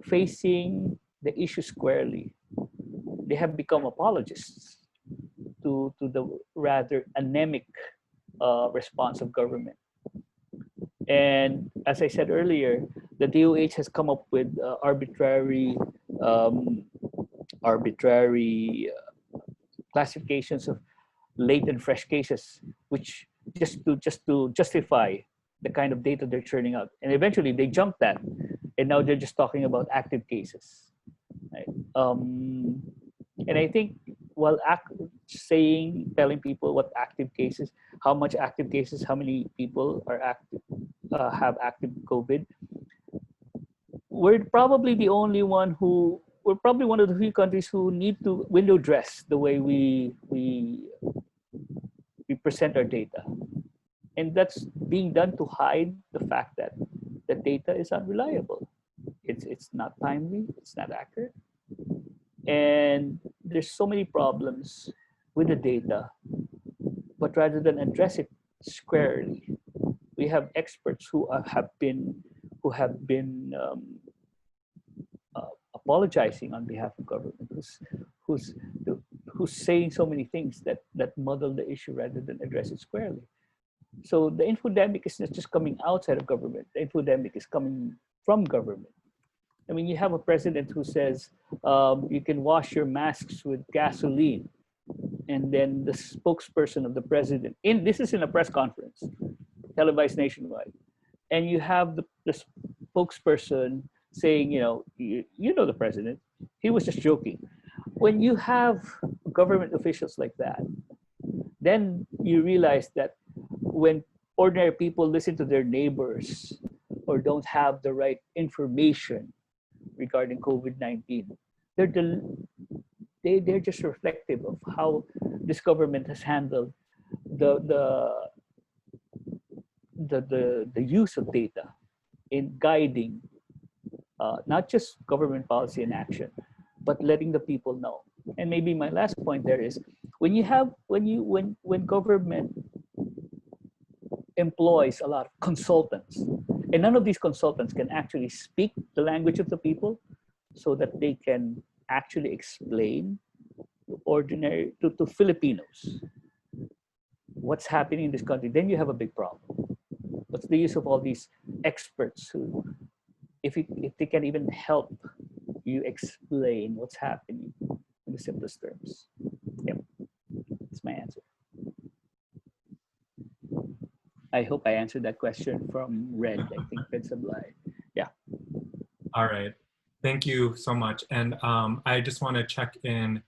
facing the issue squarely, they have become apologists to the rather anemic response of government. And as I said earlier, the DOH has come up with arbitrary classifications of late and fresh cases, which just to justify the kind of data they're churning out. And eventually they jumped that, and now they're just talking about active cases. Right? And I think while telling people what active cases, how much active cases, how many people are active, have active COVID, we're probably one of the few countries who need to window dress the way we present our data. And that's being done to hide the fact that the data is unreliable. It's not timely, it's not accurate. And there's so many problems with the data, but rather than address it squarely, we have experts who have been apologizing on behalf of government, who's who's saying so many things that muddle the issue rather than address it squarely. So the infodemic is not just coming outside of government. The infodemic is coming from government. I mean, you have a president who says you can wash your masks with gasoline, and then the spokesperson of the president, this is in a press conference, televised nationwide, and you have the spokesperson saying, you know the president, he was just joking. When you have government officials like that, then you realize that when ordinary people listen to their neighbors or don't have the right information regarding COVID-19, they're just reflective of how this government has handled the use of data in guiding not just government policy and action, but letting the people know. And maybe my last point there is when government employs a lot of consultants, and none of these consultants can actually speak the language of the people, so that they can actually explain to Filipinos what's happening in this country, then you have a big problem. What's the use of all these experts who, if they can even help you explain what's happening in the simplest terms? Yep, that's my answer. I hope I answered that question from Red. I think Red Sublime. Yeah. All right. Thank you so much. And I just want to check in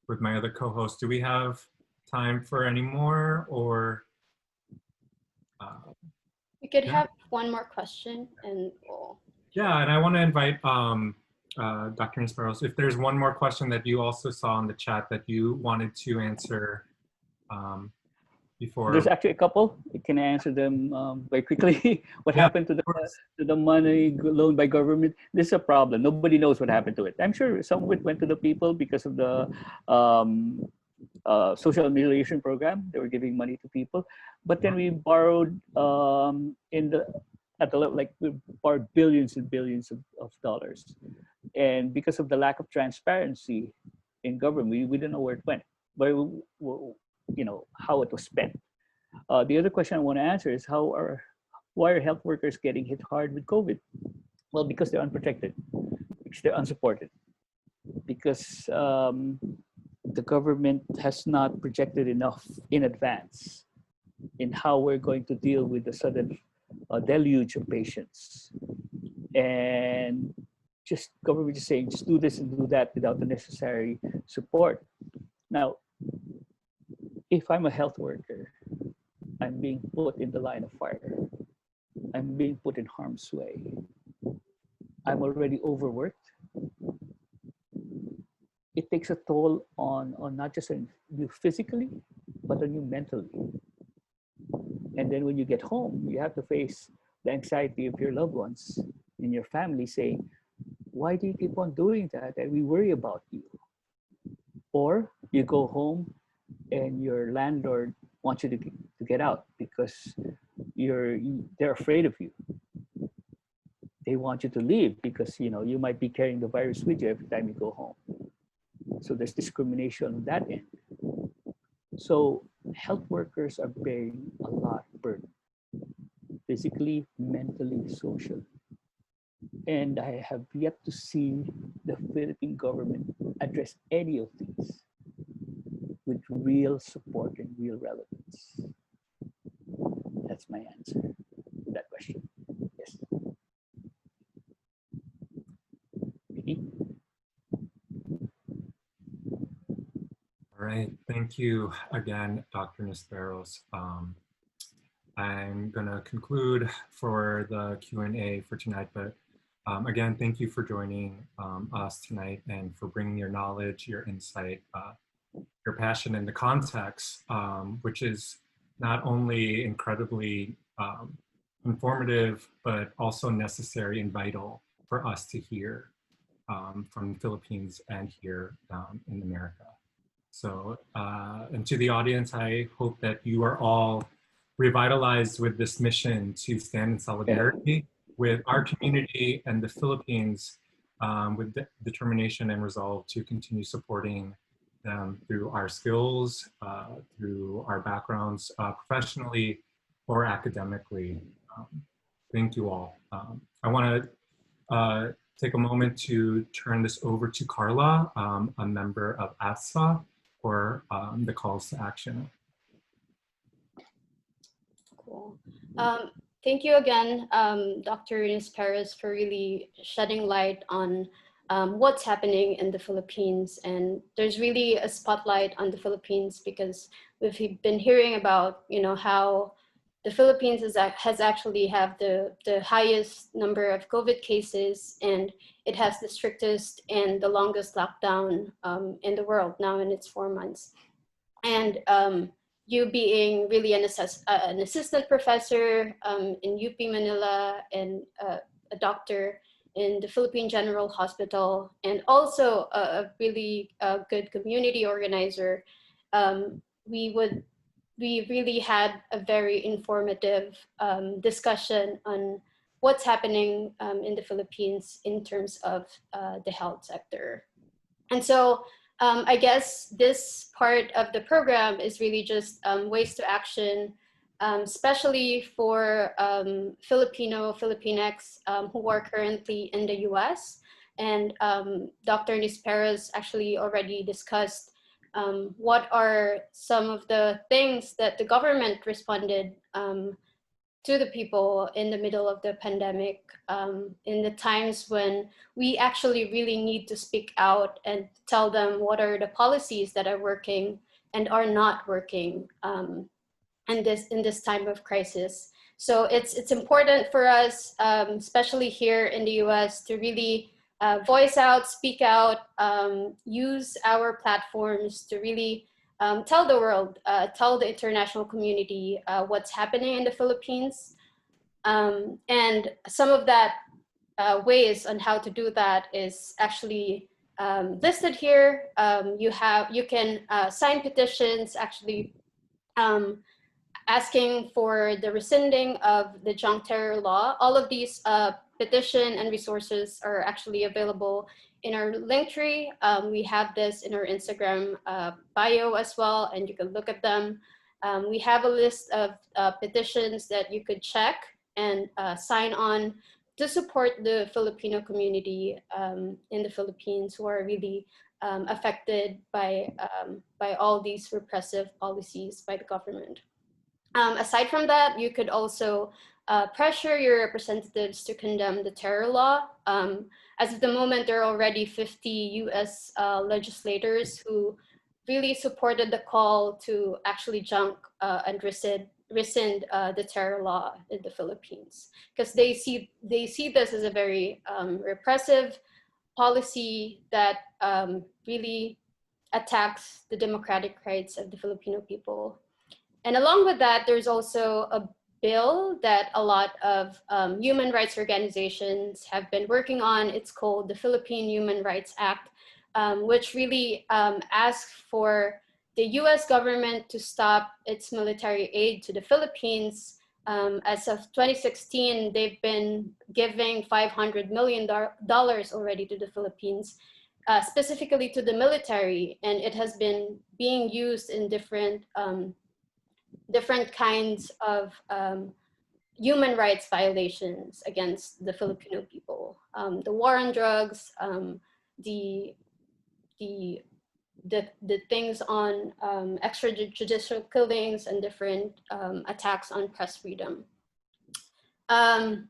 with my other co-host. Do we have time for any more, or? We could have one more question, and we'll... Yeah, and I want to invite Dr. Nisperos, if there's one more question that you also saw in the chat that you wanted to answer before. There's actually a couple. Can I answer them very quickly? What happened to the money loaned by government? This is a problem. Nobody knows what happened to it. I'm sure some of it went to the people because of the social amelioration program. They were giving money to people, but then we borrowed we borrowed billions and billions of dollars, and because of the lack of transparency in government, we didn't know where it went, but how it was spent. The other question I want to answer is why are health workers getting hit hard with COVID? Well, because they're unprotected, because they're unsupported, because the government has not projected enough in advance in how we're going to deal with the sudden deluge of patients. And government is saying, just do this and do that without the necessary support. Now, if I'm a health worker, I'm being put in the line of fire. I'm being put in harm's way. I'm already overworked. It takes a toll on not just on you physically, but on you mentally. And then when you get home, you have to face the anxiety of your loved ones in your family saying, why do you keep on doing that? And we worry about you. Or you go home and your landlord wants you to get out because they're afraid of you. They want you to leave because you might be carrying the virus with you every time you go home. So there's discrimination on that end. So health workers are bearing a lot of burden, physically, mentally, socially. And I have yet to see the Philippine government address any of these with real support and real relevance. That's my answer to that question. Yes. Vicky? All right, thank you again, Dr. Nisperos. I'm gonna conclude for the Q&A for tonight, but again, thank you for joining us tonight and for bringing your knowledge, your insight, your passion, and the context, which is not only incredibly informative, but also necessary and vital for us to hear from the Philippines and here in America. So, and to the audience, I hope that you are all revitalized with this mission to stand in solidarity with our community and the Philippines, with determination and resolve to continue supporting them through our skills, through our backgrounds, professionally or academically. Thank you all. I want to take a moment to turn this over to Carla, a member of AFSA, for the calls to action. Cool. Thank you again, Dr. Nisperos, for really shedding light on what's happening in the Philippines. And there's really a spotlight on the Philippines because we've been hearing about, how the Philippines has actually have the highest number of COVID cases, and it has the strictest and the longest lockdown in the world now in its 4 months. And you being really an assistant professor in UP Manila and a doctor in the Philippine General Hospital, and also a really good community organizer, we really had a very informative discussion on what's happening in the Philippines in terms of the health sector. And so I guess this part of the program is really just ways to action, especially for Filipinx who are currently in the US. And Dr. Nisperos actually already discussed what are some of the things that the government responded to the people in the middle of the pandemic, in the times when we actually really need to speak out and tell them what are the policies that are working and are not working in this time of crisis. So it's important for us, especially here in the US, to really voice out, speak out, use our platforms to really tell the world, tell the international community what's happening in the Philippines. And some of that ways on how to do that is actually listed here. You can sign petitions actually asking for the rescinding of the junk terror law. All of these petition and resources are actually available in our link tree. We have this in our Instagram bio as well, and you can look at them. We have a list of petitions that you could check and sign on to support the Filipino community in the Philippines who are really affected by all these repressive policies by the government. Aside from that, you could also pressure your representatives to condemn the terror law. As of the moment, there are already 50 US legislators who really supported the call to actually junk and rescind the terror law in the Philippines, because they see this as a very repressive policy that really attacks the democratic rights of the Filipino people. And along with that, there's also a bill that a lot of human rights organizations have been working on. It's called the Philippine Human Rights Act, which really asks for the US government to stop its military aid to the Philippines. As of 2016, they've been giving $500 million already to the Philippines, specifically to the military, and it has been being used in different kinds of human rights violations against the Filipino people. The war on drugs, the things on extrajudicial killings and different attacks on press freedom. And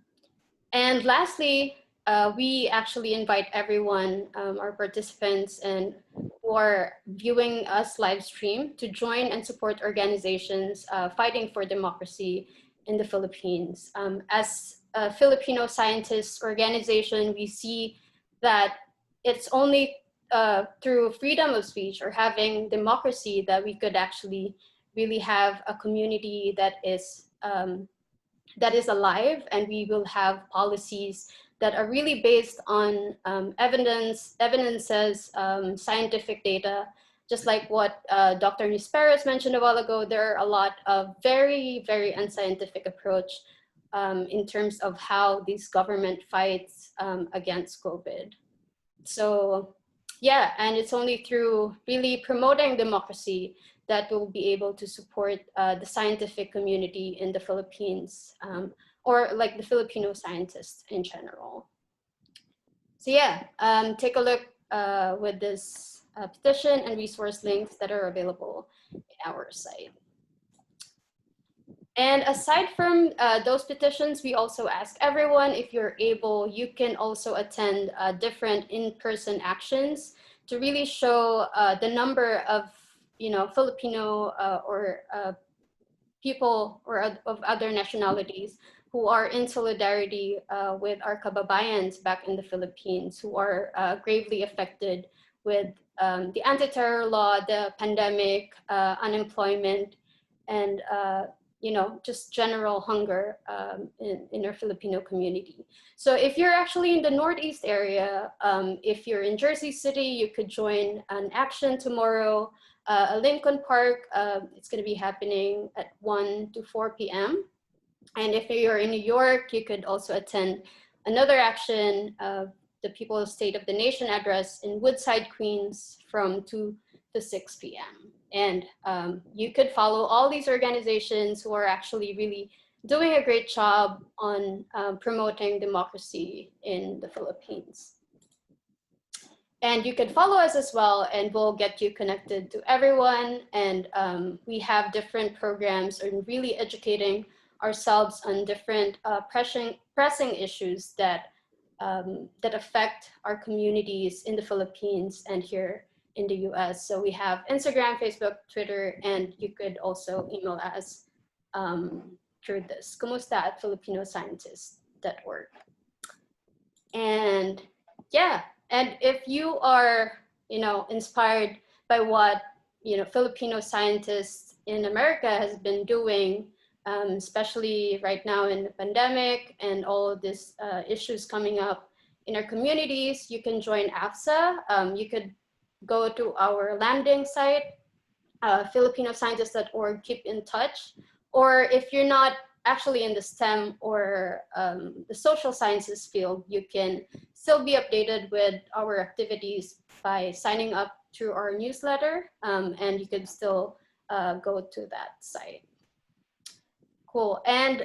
lastly, we actually invite everyone, our participants and who are viewing us live stream, to join and support organizations fighting for democracy in the Philippines. As a Filipino Scientists organization, we see that it's only through freedom of speech or having democracy that we could actually really have a community that is alive, and we will have policies that are really based on evidences, scientific data, just like what Dr. Nisperos mentioned a while ago, there are a lot of very, very unscientific approach in terms of how these government fights against COVID. So yeah, and it's only through really promoting democracy that we'll be able to support the scientific community in the Philippines, or like the Filipino scientists in general. So yeah, take a look with this petition and resource links that are available in our site. And aside from those petitions, we also ask everyone, if you're able, you can also attend different in-person actions to really show the number of, Filipino or people or of other nationalities who are in solidarity with our kababayans back in the Philippines, who are gravely affected with the anti-terror law, the pandemic, unemployment, and just general hunger in our Filipino community. So if you're actually in the Northeast area, if you're in Jersey City, you could join an action tomorrow, Lincoln Park. It's going to be happening at 1 to 4 p.m. And if you're in New York, you could also attend another action, the People's State of the Nation address in Woodside, Queens, from 2 to 6 p.m. And you could follow all these organizations who are actually really doing a great job on promoting democracy in the Philippines. And you can follow us as well, and we'll get you connected to everyone. And we have different programs and really educating ourselves on different pressing issues that affect our communities in the Philippines and here in the US. So we have Instagram, Facebook, Twitter, and you could also email us through this, kumusta@filipinoscientists.org. And yeah, and if you are, inspired by what, Filipino scientists in America has been doing, especially right now in the pandemic and all of these issues coming up in our communities, you can join AFSA. You could go to our landing site, filipinoscientists.org, keep in touch. Or if you're not actually in the STEM or the social sciences field, you can still be updated with our activities by signing up through our newsletter, and you can still go to that site. Cool. And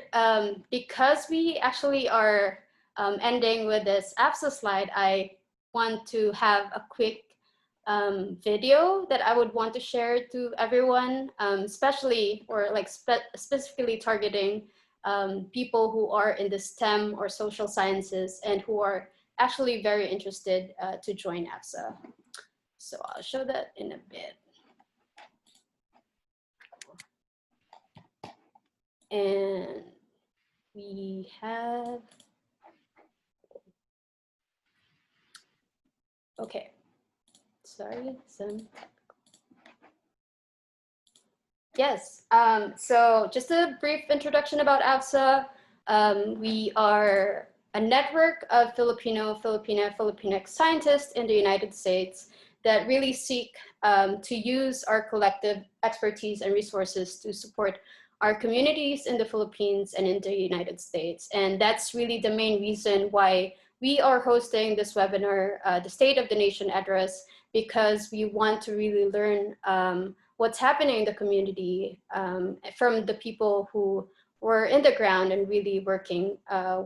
because we actually are ending with this AFSA slide, I want to have a quick video that I would want to share to everyone, especially or like specifically targeting people who are in the STEM or social sciences and who are actually very interested to join AFSA. So I'll show that in a bit. And we have, okay, sorry, yes, so just a brief introduction about AFSA. We are a network of Filipinx scientists in the United States that really seek to use our collective expertise and resources to support our communities in the Philippines and in the United States. And that's really the main reason why we are hosting this webinar, the State of the Nation Address, because we want to really learn what's happening in the community from the people who were in the ground and really working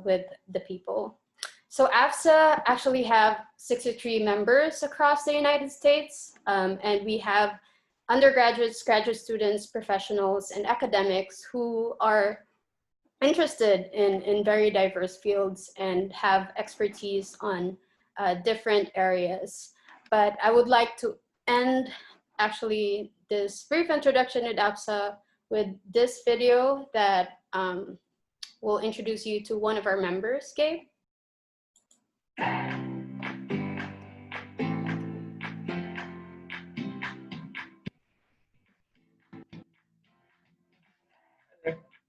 with the people. So AFSA actually have 63 members across the United States, and we have undergraduates, graduate students, professionals, and academics who are interested in very diverse fields and have expertise on different areas. But I would like to end actually this brief introduction at AFSA with this video that will introduce you to one of our members, Gabe.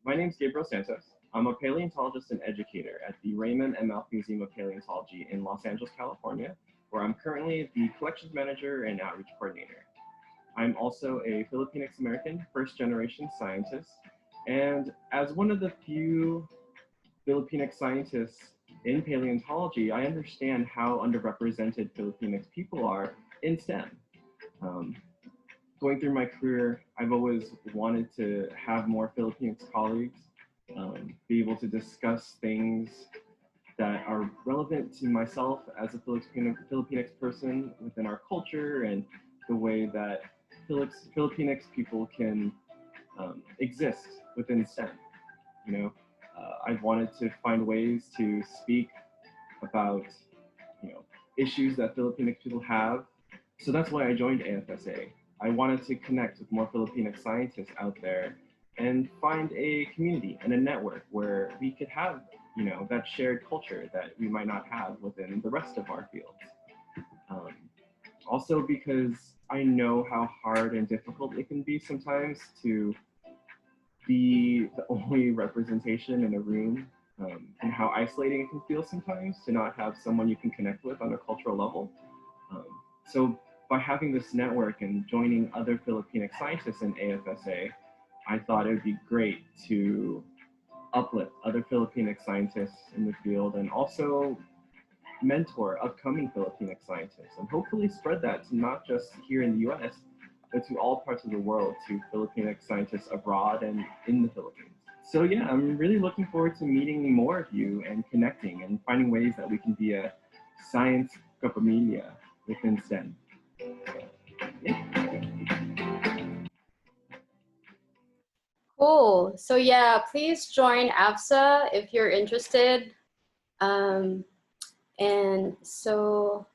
My name is Gabriel Santos. I'm a paleontologist and educator at the Raymond M. Mouth Museum of Paleontology in Los Angeles, California, where I'm currently the collections manager and outreach coordinator. I'm also a Filipinx American first-generation scientist. And as one of the few Filipinx scientists in paleontology, I understand how underrepresented Filipinx people are in STEM. Going through my career, I've always wanted to have more Filipinx colleagues, be able to discuss things that are relevant to myself as a Filipinx person within our culture and the way that Filipinx people can exist within STEM. You know, I wanted to find ways to speak about, issues that Filipinx people have. So that's why I joined AFSA. I wanted to connect with more Filipinx scientists out there and find a community and a network where we could have, that shared culture that we might not have within the rest of our fields. Also because I know how hard and difficult it can be sometimes to be the only representation in a room, and how isolating it can feel sometimes to not have someone you can connect with on a cultural level. So by having this network and joining other Filipinx scientists in AFSA, I thought it would be great to uplift other Filipinx scientists in the field and also mentor upcoming Filipinx scientists and hopefully spread that to not just here in the US, but to all parts of the world, to Filipinx scientists abroad and in the Philippines. So yeah, I'm really looking forward to meeting more of you and connecting and finding ways that we can be a science kapamilya within STEM. Yeah. Cool. So yeah, please join AFSA if you're interested. And so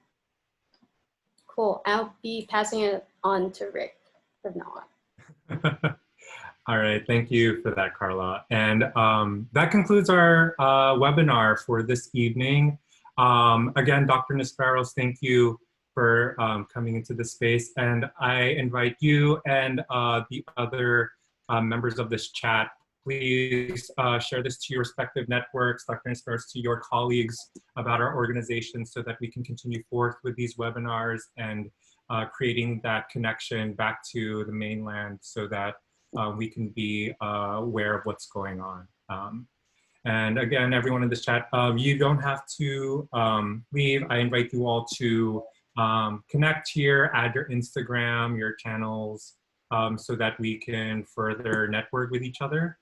cool. I'll be passing it on to Rick from now on. All right, thank you for that, Carla. And that concludes our webinar for this evening. Again, Dr. Nisperos, thank you for coming into the space. And I invite you and the other members of this chat, please share this to your respective networks, Dr. Nisperos, to your colleagues about our organization so that we can continue forth with these webinars and creating that connection back to the mainland so that we can be aware of what's going on. And again, everyone in this chat, you don't have to leave. I invite you all to connect here, add your Instagram, your channels, so that we can further network with each other.